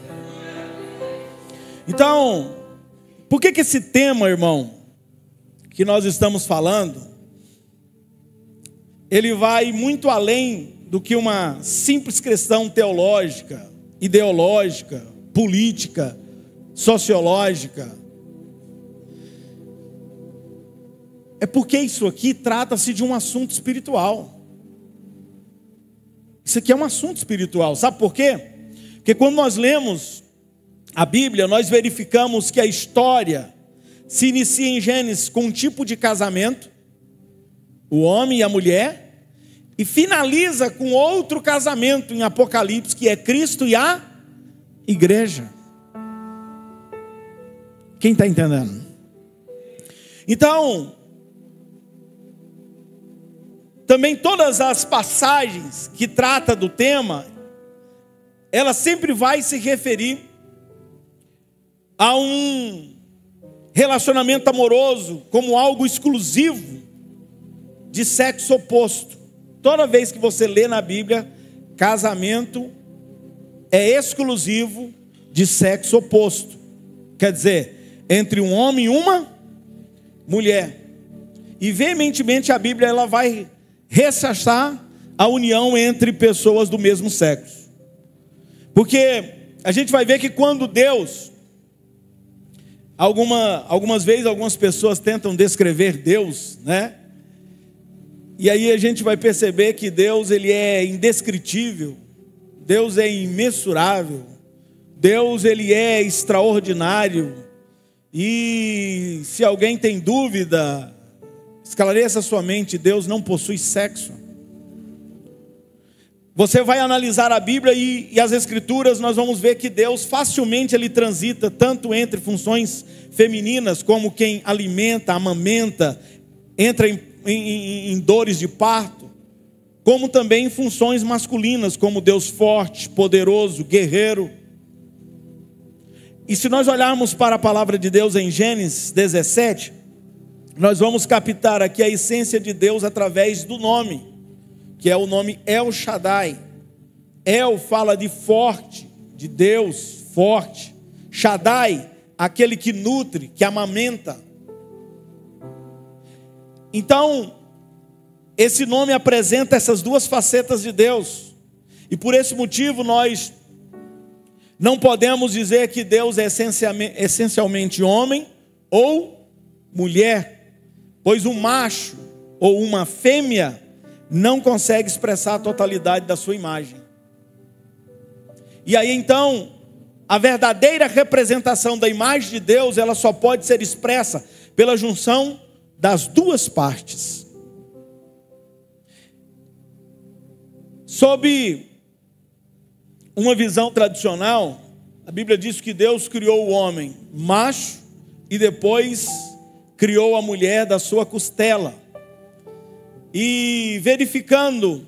Então, por que esse tema, irmão, que nós estamos falando, ele vai muito além do que uma simples questão teológica, ideológica, política, sociológica. É porque isso aqui trata-se de um assunto espiritual. Isso aqui é um assunto espiritual. Sabe por quê? Porque quando nós lemos a Bíblia, nós verificamos que a história se inicia em Gênesis com um tipo de casamento, o homem e a mulher, e finaliza com outro casamento em Apocalipse, que é Cristo e a igreja. Quem está entendendo? Então, também todas as passagens que trata do tema, ela sempre vai se referir a um relacionamento amoroso como algo exclusivo de sexo oposto. Toda vez que você lê na Bíblia, casamento é exclusivo de sexo oposto. Quer dizer, entre um homem e uma mulher. E veementemente a Bíblia ela vai ressaltar a união entre pessoas do mesmo sexo. Porque a gente vai ver que quando Deus, algumas vezes algumas pessoas tentam descrever Deus, né? E aí a gente vai perceber que Deus ele é indescritível, Deus é imensurável, Deus ele é extraordinário. E se alguém tem dúvida, esclareça sua mente, Deus não possui sexo. Você vai analisar a Bíblia e as Escrituras, nós vamos ver que Deus facilmente ele transita tanto entre funções femininas, como quem alimenta, amamenta, entra em dores de parto, como também em funções masculinas, como Deus forte, poderoso, guerreiro. E se nós olharmos para a palavra de Deus em Gênesis 17, nós vamos captar aqui a essência de Deus através do nome, que é o nome El Shaddai. El fala de forte, de Deus forte. Shaddai, aquele que nutre, que amamenta. Então, esse nome apresenta essas duas facetas de Deus. E por esse motivo nós não podemos dizer que Deus é essencialmente homem ou mulher, pois um macho ou uma fêmea não consegue expressar a totalidade da sua imagem. E aí então, a verdadeira representação da imagem de Deus, ela só pode ser expressa pela junção das duas partes. Sob uma visão tradicional, a Bíblia diz que Deus criou o homem macho e depois criou a mulher da sua costela. E verificando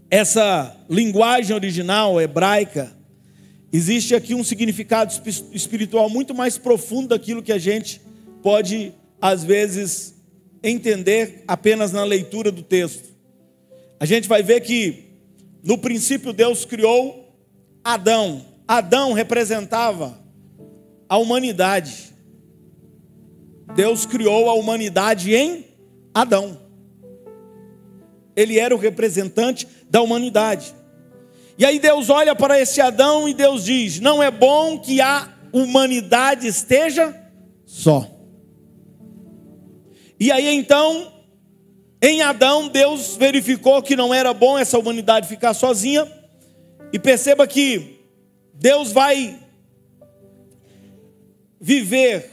essa linguagem original hebraica, existe aqui um significado espiritual muito mais profundo daquilo que a gente pode, às vezes, entender apenas na leitura do texto. A gente vai ver que, no princípio, Deus criou Adão. Adão representava a humanidade. Deus criou a humanidade em Adão. Ele era o representante da humanidade. E aí Deus olha para esse Adão e Deus diz: não é bom que a humanidade esteja só. E aí então, em Adão, Deus verificou que não era bom essa humanidade ficar sozinha. E perceba que Deus vai viver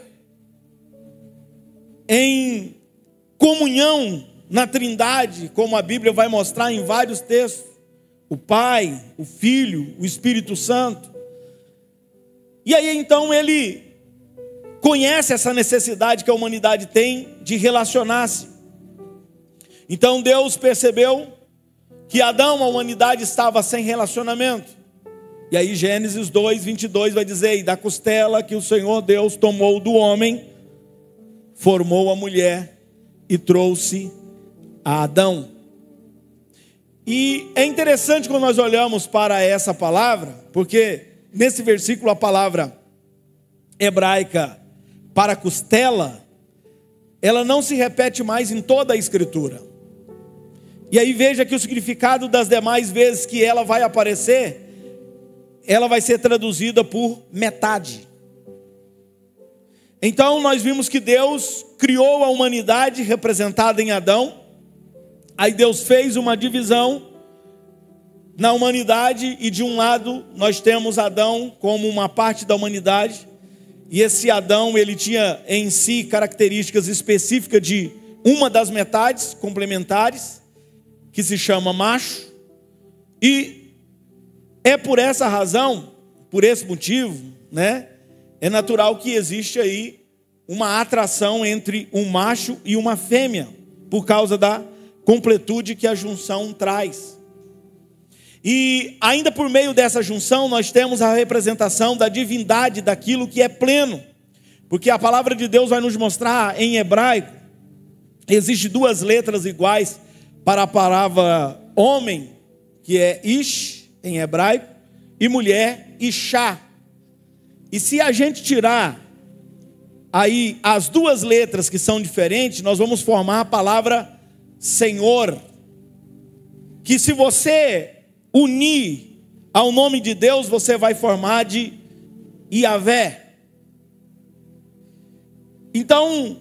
em comunhão na Trindade, como a Bíblia vai mostrar em vários textos. O Pai, o Filho, o Espírito Santo. E aí então ele conhece essa necessidade que a humanidade tem de relacionar-se. Então Deus percebeu que Adão, a humanidade, estava sem relacionamento. E aí Gênesis 2:22 vai dizer: e da costela que o Senhor Deus tomou do homem, formou a mulher e trouxe a Adão. E é interessante quando nós olhamos para essa palavra, porque nesse versículo a palavra hebraica para costela, ela não se repete mais em toda a Escritura. E aí veja que o significado das demais vezes que ela vai aparecer ela vai ser traduzida por metade. Então nós vimos que Deus criou a humanidade representada em Adão. Aí Deus fez uma divisão na humanidade, e de um lado nós temos Adão como uma parte da humanidade, e esse Adão, ele tinha em si características específicas de uma das metades complementares, que se chama macho, e é por essa razão, por esse motivo, né, é natural que existe aí uma atração entre um macho e uma fêmea, por causa da completude que a junção traz. E ainda por meio dessa junção nós temos a representação da divindade daquilo que é pleno. Porque a palavra de Deus vai nos mostrar em hebraico, existe duas letras iguais para a palavra homem, que é ish em hebraico, e mulher, ishá. E se a gente tirar aí as duas letras que são diferentes, nós vamos formar a palavra Senhor, que se você unir ao nome de Deus, você vai formar de Iavé. Então,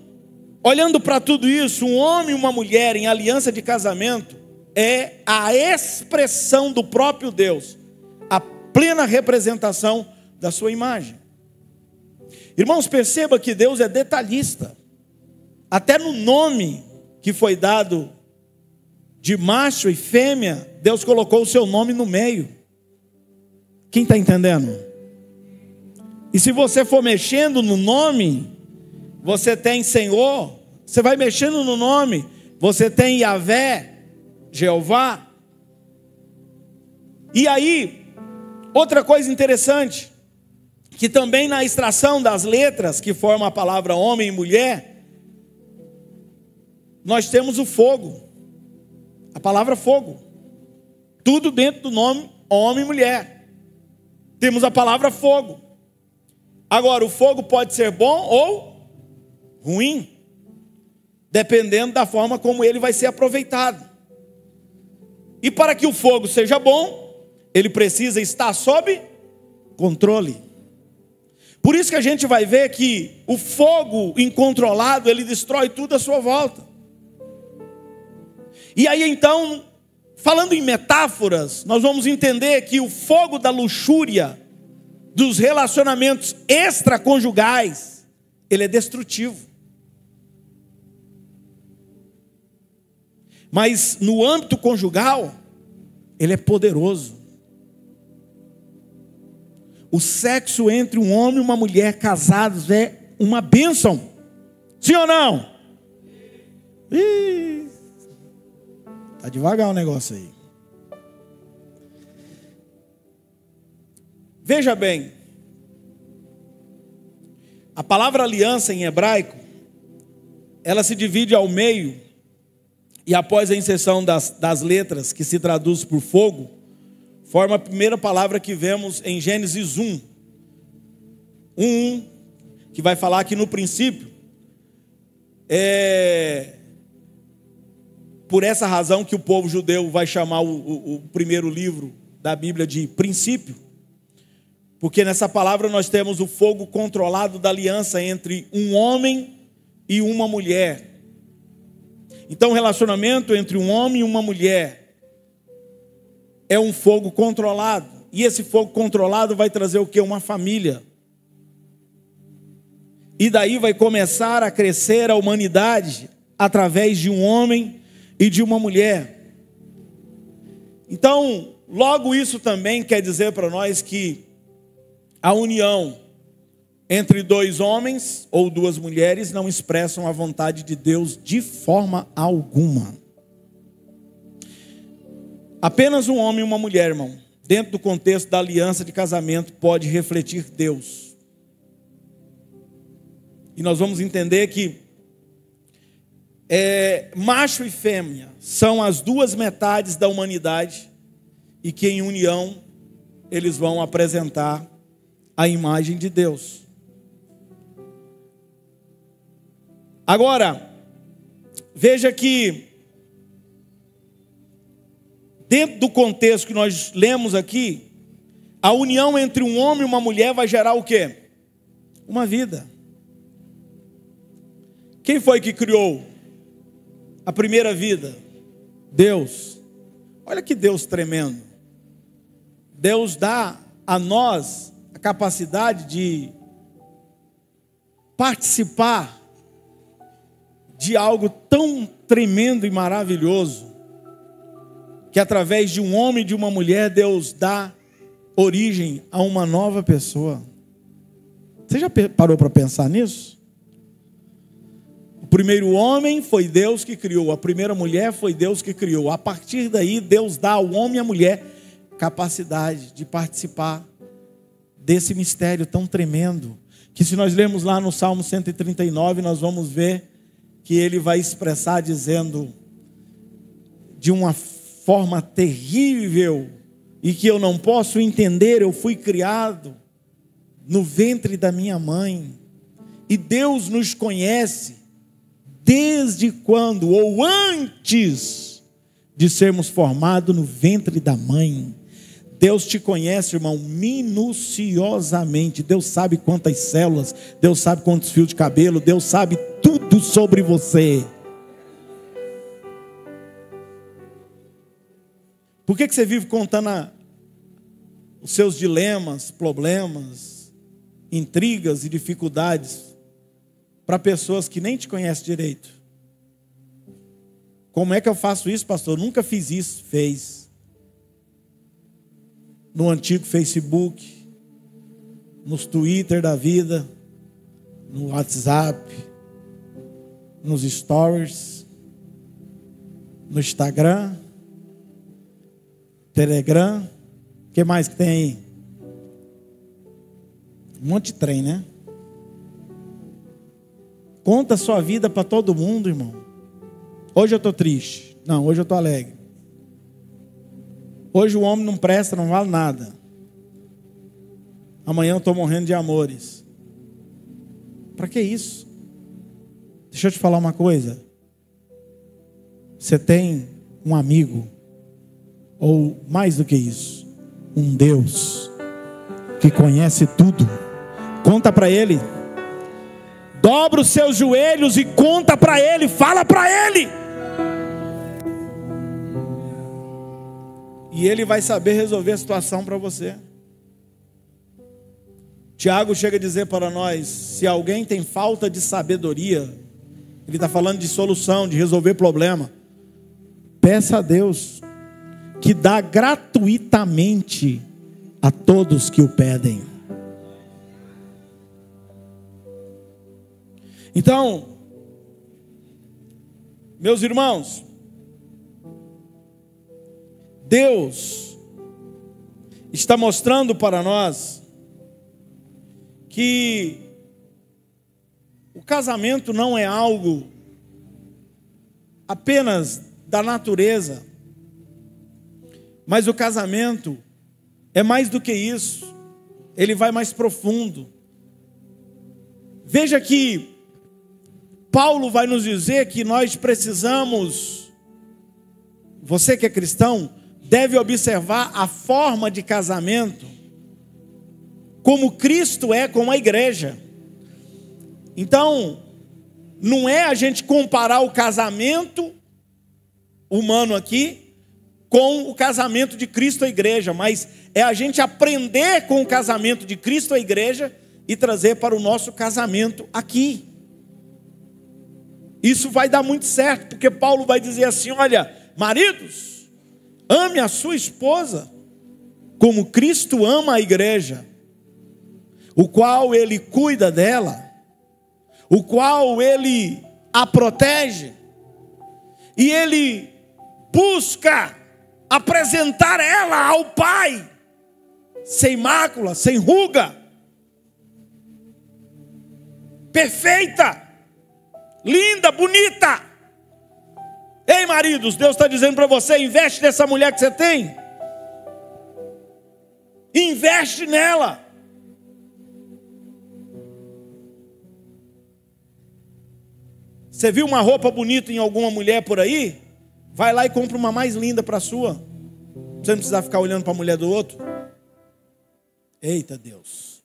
olhando para tudo isso, um homem e uma mulher em aliança de casamento é a expressão do próprio Deus, a plena representação da sua imagem. Irmãos, perceba que Deus é detalhista. Até no nome que foi dado de macho e fêmea, Deus colocou o seu nome no meio. Quem está entendendo? E se você for mexendo no nome, você tem Senhor. Você vai mexendo no nome, você tem Iavé, Jeová. E aí, outra coisa interessante, que também na extração das letras que formam a palavra homem e mulher, nós temos o fogo. A palavra fogo. Tudo dentro do nome homem e mulher. Temos a palavra fogo. Agora, o fogo pode ser bom ou ruim, dependendo da forma como ele vai ser aproveitado. E para que o fogo seja bom, ele precisa estar sob controle. Por isso que a gente vai ver que o fogo incontrolado, ele destrói tudo à sua volta. E aí então, falando em metáforas, nós vamos entender que o fogo da luxúria, dos relacionamentos extraconjugais, ele é destrutivo. Mas no âmbito conjugal, ele é poderoso. O sexo entre um homem e uma mulher casados é uma bênção. Sim ou não? Tá devagar o negócio aí. Veja bem, a palavra aliança em hebraico, ela se divide ao meio, e após a inserção das letras, que se traduz por fogo, forma a primeira palavra que vemos em Gênesis 1, que vai falar que no princípio, por essa razão que o povo judeu vai chamar o primeiro livro da Bíblia de princípio, porque nessa palavra nós temos o fogo controlado da aliança entre um homem e uma mulher. Então o relacionamento entre um homem e uma mulher é um fogo controlado. E esse fogo controlado vai trazer o quê? Uma família. E daí vai começar a crescer a humanidade através de um homem e de uma mulher. Então, logo isso também quer dizer para nós que a união entre dois homens ou duas mulheres não expressam a vontade de Deus de forma alguma. Apenas um homem e uma mulher, irmão, dentro do contexto da aliança de casamento, pode refletir Deus. E nós vamos entender que macho e fêmea são as duas metades da humanidade, e que em união eles vão apresentar a imagem de Deus. Agora, veja que dentro do contexto que nós lemos aqui, A união entre um homem e uma mulher vai gerar o quê? Uma vida. Quem foi que criou a primeira vida? Deus. Olha que Deus tremendo. Deus dá a nós a capacidade de participar de algo tão tremendo e maravilhoso, que através de um homem e de uma mulher, Deus dá origem a uma nova pessoa. Você já parou para pensar nisso? O primeiro homem foi Deus que criou, a primeira mulher foi Deus que criou. A partir daí, Deus dá ao homem e à mulher capacidade de participar desse mistério tão tremendo, que se nós lermos lá no Salmo 139, nós vamos ver que ele vai expressar dizendo, de uma forma terrível, e que eu não posso entender, eu fui criado no ventre da minha mãe, e Deus nos conhece desde quando, ou antes de sermos formados no ventre da mãe. Deus te conhece, irmão, minuciosamente. Deus sabe quantas células, Deus sabe quantos fios de cabelo, Deus sabe tudo sobre você. Por que você vive contando os seus dilemas, problemas, intrigas e dificuldades para pessoas que nem te conhecem direito? Como é que eu faço isso, pastor? Nunca fiz isso. Fez. No antigo Facebook, nos Twitter da vida, no WhatsApp, nos Stories, no Instagram, Telegram. O que mais que tem aí? Um monte de trem, né? Conta a sua vida para todo mundo, irmão. Hoje eu estou triste. Não, hoje eu estou alegre. Hoje o homem não presta, não vale nada. Amanhã eu estou morrendo de amores. Para que isso? Deixa eu te falar uma coisa. Você tem um amigo, ou mais do que isso, um Deus que conhece tudo. Conta para Ele. Dobra os seus joelhos e conta para Ele. Fala para Ele. E Ele vai saber resolver a situação para você. Tiago chega a dizer para nós, se alguém tem falta de sabedoria, ele está falando de solução, de resolver problema, peça a Deus, que dá gratuitamente a todos que o pedem. Então, meus irmãos, Deus está mostrando para nós que o casamento não é algo apenas da natureza, mas o casamento é mais do que isso, ele vai mais profundo. Veja que Paulo vai nos dizer que nós precisamos, você que é cristão, deve observar a forma de casamento como Cristo é com a igreja. Então, não é a gente comparar o casamento humano aqui com o casamento de Cristo à igreja, mas é a gente aprender com o casamento de Cristo à igreja e trazer para o nosso casamento aqui. Isso vai dar muito certo, porque Paulo vai dizer assim, olha, maridos, ame a sua esposa como Cristo ama a igreja, o qual ele cuida dela, o qual ele a protege, e ele busca apresentar ela ao Pai, sem mácula, sem ruga, perfeita, linda, bonita. Ei, maridos, Deus está dizendo para você, investe nessa mulher que você tem, investe nela. Você viu uma roupa bonita em alguma mulher por aí? Vai lá e compra uma mais linda para a sua. Você não precisa ficar olhando para a mulher do outro. Eita Deus.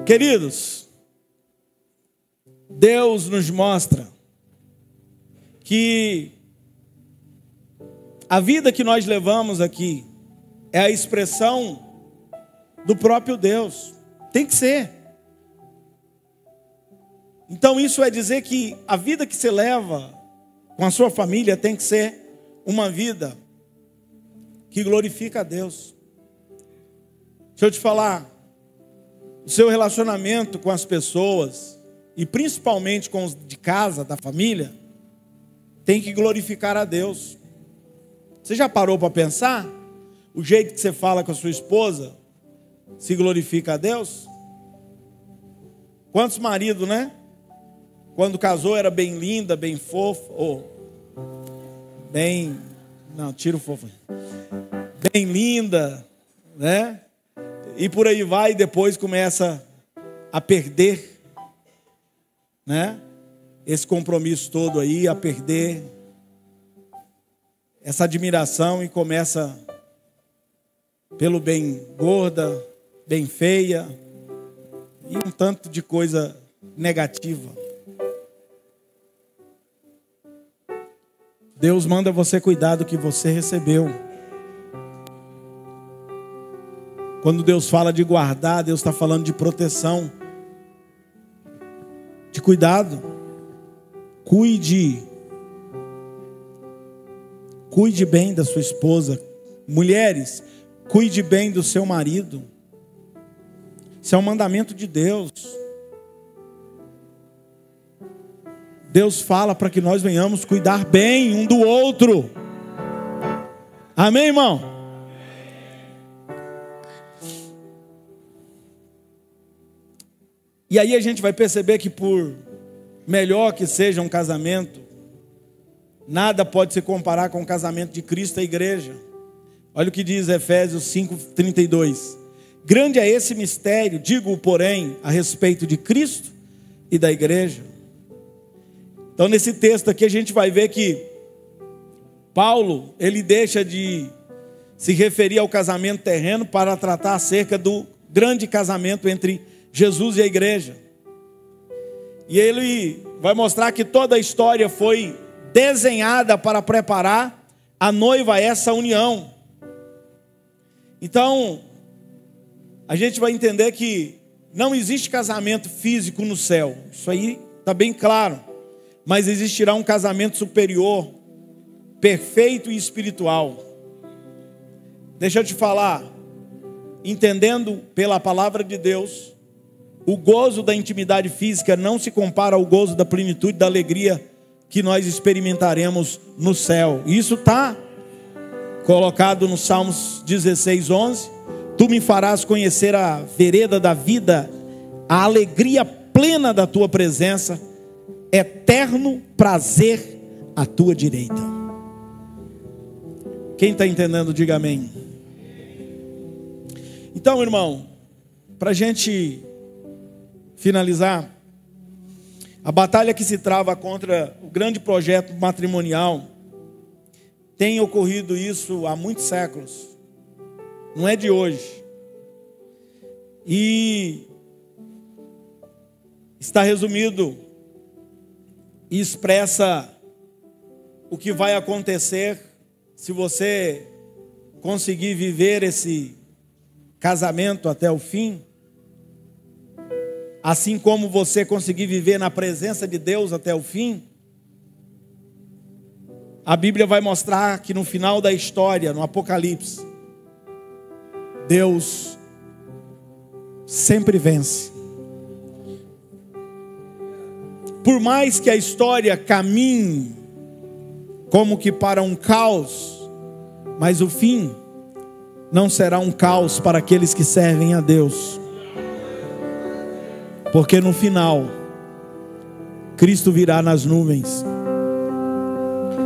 Queridos, Deus nos mostra que a vida que nós levamos aqui é a expressão do próprio Deus. Tem que ser. Então isso é dizer que a vida que você leva com a sua família tem que ser uma vida que glorifica a Deus. Deixa eu te falar, o seu relacionamento com as pessoas, e principalmente com os de casa, da família, tem que glorificar a Deus. Você já parou para pensar? O jeito que você fala com a sua esposa se glorifica a Deus? Quantos maridos, né? Quando casou era bem linda, bem fofa, ou bem... Não, tira o fofo. Bem linda, né? E por aí vai, e depois começa a perder, né? Esse compromisso todo aí, a perder essa admiração, e começa pelo bem gorda, bem feia, e um tanto de coisa negativa. Deus manda você cuidar do que você recebeu. Quando Deus fala de guardar, Deus está falando de proteção, de cuidado. Cuide bem da sua esposa. Mulheres, cuide bem do seu marido. Isso é um mandamento de Deus. Deus fala para que nós venhamos cuidar bem um do outro. Amém, irmão? E aí a gente vai perceber que, por melhor que seja um casamento, nada pode se comparar com o casamento de Cristo e a igreja. Olha o que diz Efésios 5:32. Grande é esse mistério, digo, porém, a respeito de Cristo e da igreja. Então, nesse texto aqui a gente vai ver que Paulo, ele deixa de se referir ao casamento terreno para tratar acerca do grande casamento entre Jesus e a igreja. E ele vai mostrar que toda a história foi desenhada para preparar a noiva a essa união. Então, a gente vai entender que não existe casamento físico no céu. Isso aí está bem claro. Mas existirá um casamento superior, perfeito e espiritual. Deixa eu te falar, entendendo pela palavra de Deus, o gozo da intimidade física não se compara ao gozo da plenitude, da alegria que nós experimentaremos no céu. Isso está colocado no Salmos 16:11. Tu me farás conhecer a vereda da vida, a alegria plena da tua presença, eterno prazer à tua direita. Quem está entendendo, diga amém. Então, irmão, para a gente finalizar, a batalha que se trava contra o grande projeto matrimonial tem ocorrido isso há muitos séculos, não é de hoje, e está resumido e expressa o que vai acontecer se você conseguir viver esse casamento até o fim. Assim como você conseguir viver na presença de Deus até o fim, a Bíblia vai mostrar que no final da história, no Apocalipse, Deus sempre vence. Por mais que a história caminhe como que para um caos, mas o fim não será um caos para aqueles que servem a Deus. Porque no final, Cristo virá nas nuvens.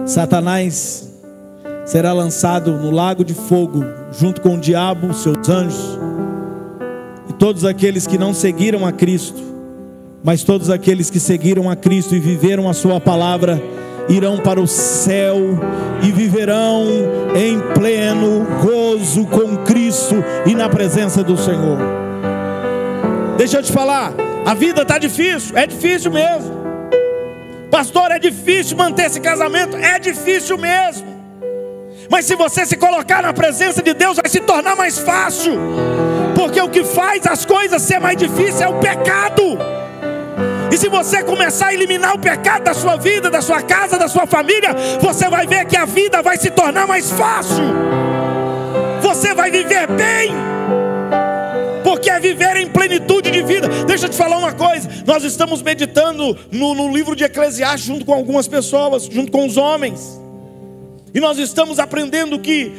Satanás será lançado no lago de fogo, junto com o diabo, seus anjos, e todos aqueles que não seguiram a Cristo, mas todos aqueles que seguiram a Cristo e viveram a sua palavra irão para o céu e viverão em pleno gozo com Cristo e na presença do Senhor. Deixa eu te falar, a vida está difícil, é difícil mesmo. Pastor, é difícil manter esse casamento, é difícil mesmo. Mas se você se colocar na presença de Deus, vai se tornar mais fácil. Porque o que faz as coisas ser mais difíceis é o pecado. E se você começar a eliminar o pecado da sua vida, da sua casa, da sua família, você vai ver que a vida vai se tornar mais fácil. Você vai viver bem, porque é viver em plenitude de vida. Deixa eu te falar uma coisa, nós estamos meditando no livro de Eclesiastes junto com algumas pessoas, junto com os homens. E nós estamos aprendendo que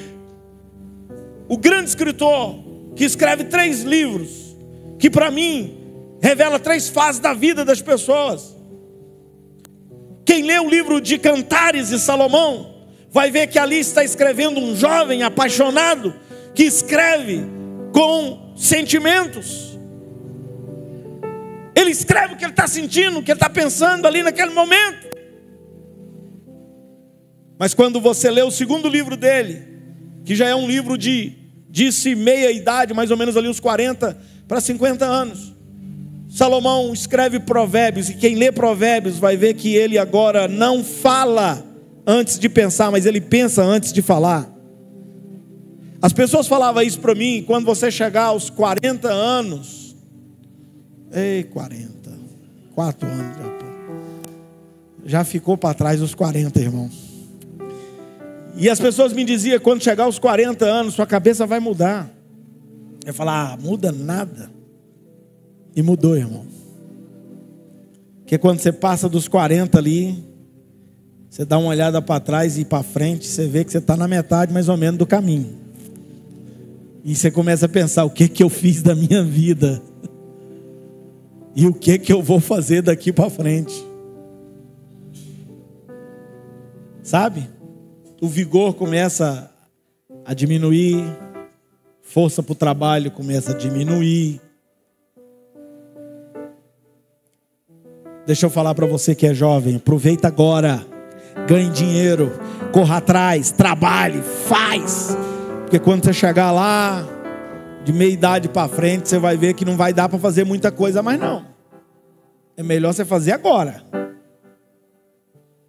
o grande escritor, que escreve 3 livros, que para mim revela 3 fases da vida das pessoas. Quem lê o livro de Cantares de Salomão vai ver que ali está escrevendo um jovem apaixonado, que escreve com sentimentos. Ele escreve o que ele está sentindo, o que ele está pensando ali naquele momento. Mas quando você lê o segundo livro dele, que já é um livro de, disse, meia idade, mais ou menos ali uns 40 para 50 anos, Salomão escreve Provérbios, e quem lê Provérbios vai ver que ele agora não fala antes de pensar, mas ele pensa antes de falar. As pessoas falavam isso para mim, quando você chegar aos 40 anos, 4 anos, já ficou para trás os 40, irmão. E as pessoas me diziam, quando chegar aos 40 anos, sua cabeça vai mudar. Eu falava, muda nada. E mudou, irmão. Porque quando você passa dos 40 ali, você dá uma olhada para trás e para frente, você vê que você está na metade mais ou menos do caminho. E você começa a pensar, o que eu fiz da minha vida? E o que eu vou fazer daqui para frente? Sabe? O vigor começa a diminuir, força para o trabalho começa a diminuir. Deixa eu falar para você que é jovem, aproveita agora, ganhe dinheiro, corra atrás, trabalhe, faz. Porque quando você chegar lá, de meia idade para frente, você vai ver que não vai dar para fazer muita coisa mais não. É melhor você fazer agora.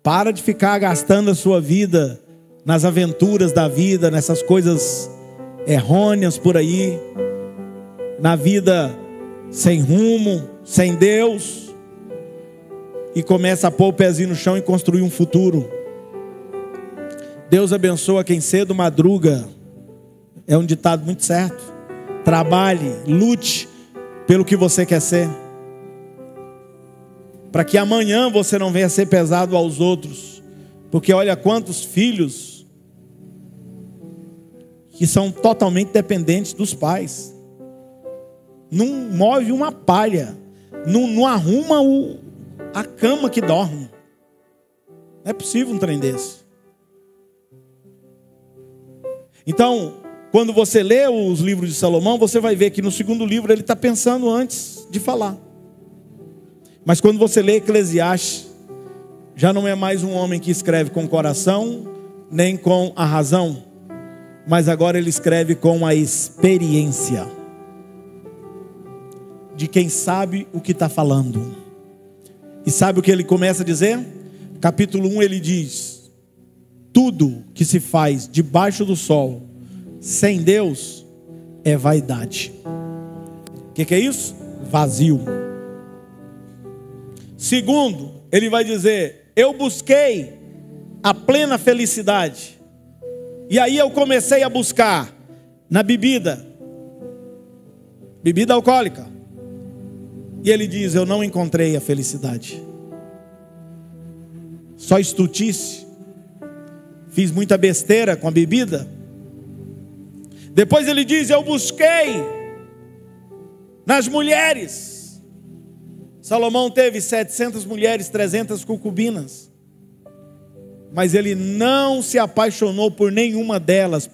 Para de ficar gastando a sua vida nas aventuras da vida, nessas coisas errôneas por aí, na vida sem rumo, sem Deus, e começa a pôr o pezinho no chão e construir um futuro. Deus abençoa quem cedo madruga, é um ditado muito certo. Trabalhe, lute pelo que você quer ser, para que amanhã você não venha ser pesado aos outros. Porque olha quantos filhos que são totalmente dependentes dos pais, não move uma palha, não arruma a cama que dorme. Não é possível um trem desse. Então, quando você lê os livros de Salomão, você vai ver que no segundo livro ele está pensando antes de falar. Mas quando você lê Eclesiastes, já não é mais um homem que escreve com o coração, nem com a razão, mas agora ele escreve com a experiência de quem sabe o que está falando. E sabe o que ele começa a dizer? Capítulo 1 ele diz: tudo que se faz debaixo do sol sem Deus é vaidade. O que é isso? Vazio. Segundo, ele vai dizer: eu busquei a plena felicidade. E aí eu comecei a buscar na bebida alcoólica. E ele diz: eu não encontrei a felicidade. Só estultice. Fiz muita besteira com a bebida. Depois ele diz: eu busquei nas mulheres. Salomão teve 700 mulheres, 300 concubinas. Mas ele não se apaixonou por nenhuma delas.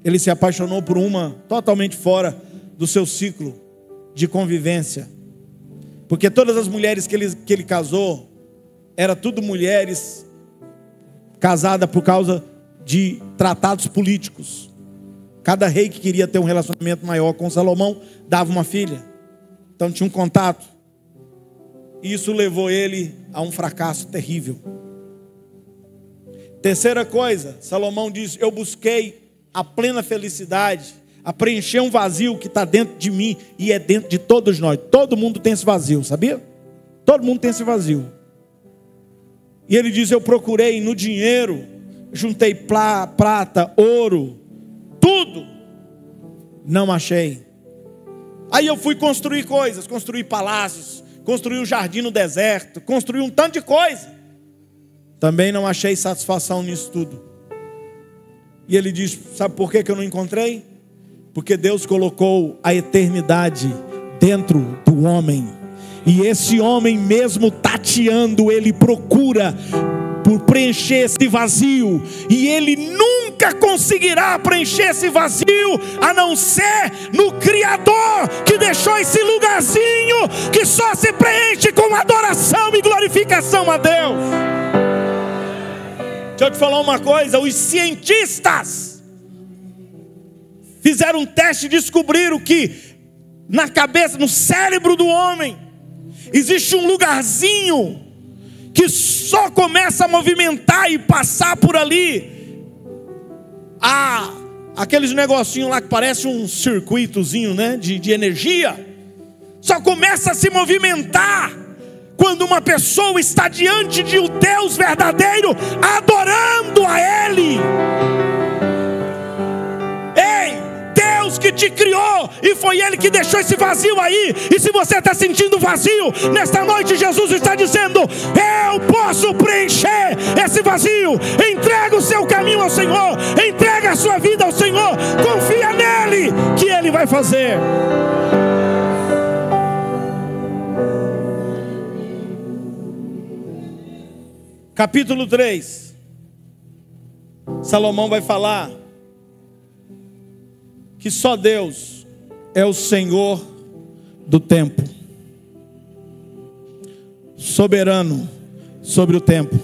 Ele se apaixonou por uma totalmente fora do seu ciclo de convivência. Porque todas as mulheres que ele casou, eram tudo mulheres casadas por causa de tratados políticos. Cada rei que queria ter um relacionamento maior com Salomão, dava uma filha. Então tinha um contato. E isso levou ele a um fracasso terrível. Terceira coisa, Salomão diz: eu busquei a plena felicidade, a preencher um vazio que está dentro de mim e é dentro de todos nós. Todo mundo tem esse vazio, sabia? Todo mundo tem esse vazio. E ele diz: eu procurei no dinheiro, juntei prata, ouro, tudo, não achei. Aí eu fui construir coisas, construir palácios, construir um jardim no deserto, construir um tanto de coisa. Também não achei satisfação nisso tudo. E ele diz: sabe por que eu não encontrei? Porque Deus colocou a eternidade dentro do homem. E esse homem, mesmo tateando, ele procura por preencher esse vazio. E ele nunca conseguirá preencher esse vazio, a não ser no Criador, que deixou esse lugarzinho que só se preenche com adoração e glorificação a Deus. Deixa eu te falar uma coisa: os cientistas fizeram um teste e descobriram que na cabeça, no cérebro do homem, existe um lugarzinho que só começa a movimentar e passar por ali aqueles negocinhos lá que parece um circuitozinho, né, de energia. Só começa a se movimentar quando uma pessoa está diante de um Deus verdadeiro, adorando a Ele. Ei, Deus que te criou, e foi Ele que deixou esse vazio aí. E se você está sentindo vazio, nesta noite Jesus está dizendo: eu posso preencher esse vazio. Entrega o seu caminho ao Senhor, entrega a sua vida ao Senhor, confia nele, que Ele vai fazer. Capítulo 3, Salomão vai falar que só Deus é o Senhor do tempo, soberano sobre o tempo.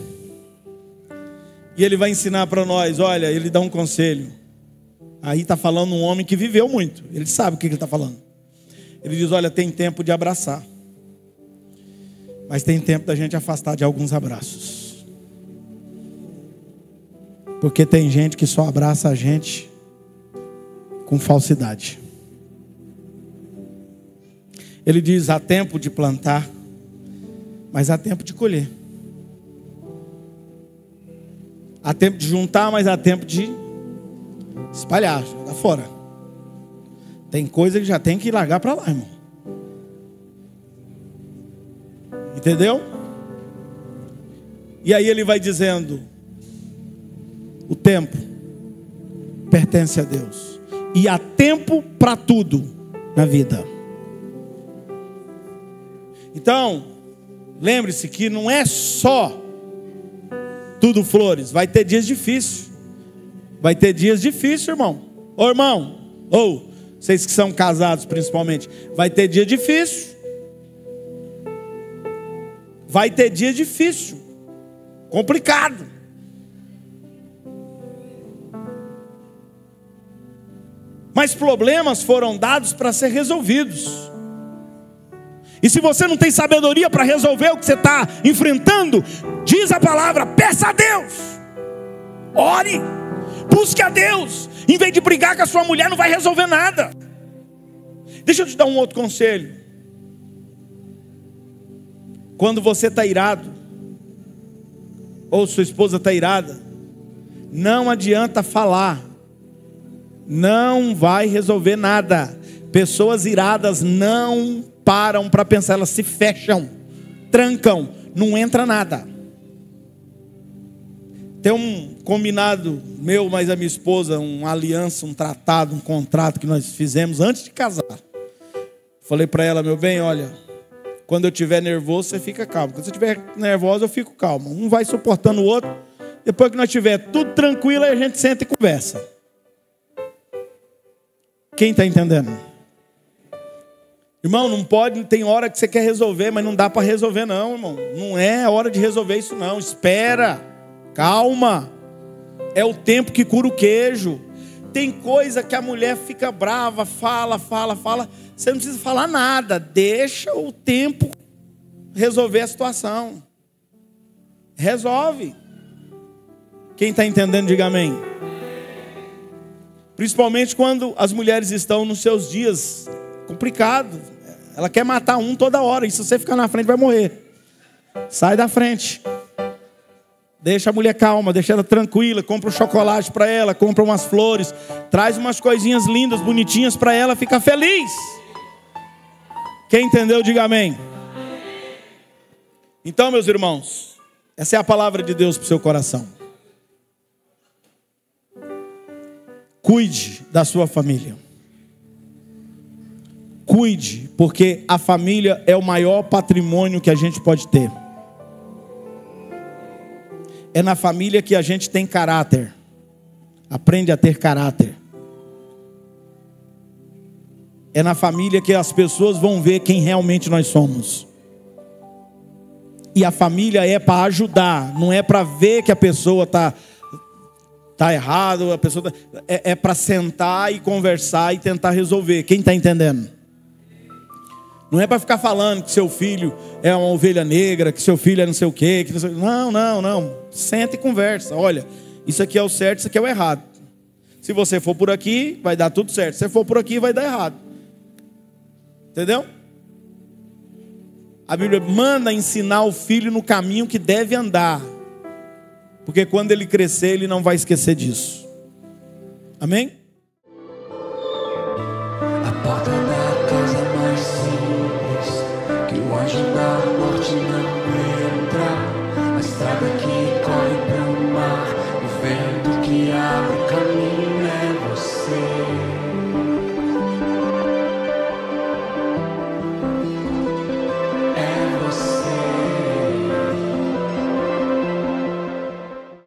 E ele vai ensinar para nós, olha, ele dá um conselho. Aí está falando um homem que viveu muito, ele sabe o que ele está falando. Ele diz: olha, tem tempo de abraçar, mas tem tempo da gente afastar de alguns abraços. Porque tem gente que só abraça a gente com falsidade. Ele diz: há tempo de plantar, mas há tempo de colher. Há tempo de juntar, mas há tempo de espalhar, jogar fora. Tem coisa que já tem que largar para lá, irmão. Entendeu? E aí ele vai dizendo: o tempo pertence a Deus. E há tempo para tudo na vida. Então, lembre-se que não é só tudo flores. Vai ter dias difíceis. Vai ter dias difíceis, irmão. Ô irmão, ou vocês que são casados principalmente, vai ter dia difícil. Vai ter dia difícil, complicado. Mas problemas foram dados para ser resolvidos. E se você não tem sabedoria para resolver o que você está enfrentando, diz a palavra: peça a Deus, ore, busque a Deus. Em vez de brigar com a sua mulher, não vai resolver nada. Deixa eu te dar um outro conselho. Quando você está irado, ou sua esposa está irada, não adianta falar, não vai resolver nada. Pessoas iradas não param para pensar, elas se fecham, trancam, não entra nada. Tem um combinado meu, mas a minha esposa, uma aliança, um tratado, um contrato que nós fizemos antes de casar. Falei para ela: meu bem, olha, quando eu estiver nervoso, você fica calmo. Quando você estiver nervosa, eu fico calmo. Um vai suportando o outro. Depois que nós estiver tudo tranquilo, aí a gente senta e conversa. Quem está entendendo? Irmão, não pode, tem hora que você quer resolver, mas não dá para resolver não, irmão. Não é hora de resolver isso não. Espera, calma. É o tempo que cura o queijo. Tem coisa que a mulher fica brava, fala. Você não precisa falar nada. Deixa o tempo resolver a situação. Resolve. Quem está entendendo, diga amém. Principalmente quando as mulheres estão nos seus dias complicados. Ela quer matar um toda hora. E se você ficar na frente, vai morrer. Sai da frente. Deixa a mulher calma, deixa ela tranquila. Compra um chocolate para ela, compra umas flores, traz umas coisinhas lindas, bonitinhas para ela, fica feliz. Quem entendeu, diga amém. Então, meus irmãos, essa é a palavra de Deus para o seu coração. Cuide da sua família. Cuide, porque a família é o maior patrimônio que a gente pode ter. É na família que a gente tem caráter. Aprende a ter caráter. É na família que as pessoas vão ver quem realmente nós somos. E a família é para ajudar, não é para ver que a pessoa está errado, a pessoa é para sentar e conversar e tentar resolver. Quem está entendendo? Não é para ficar falando que seu filho é uma ovelha negra, que seu filho é não sei o quê. Não. Senta e conversa. Olha, isso aqui é o certo, isso aqui é o errado. Se você for por aqui, vai dar tudo certo. Se você for por aqui, vai dar errado. Entendeu? A Bíblia manda ensinar o filho no caminho que deve andar. Porque quando ele crescer, ele não vai esquecer disso. Amém? A porta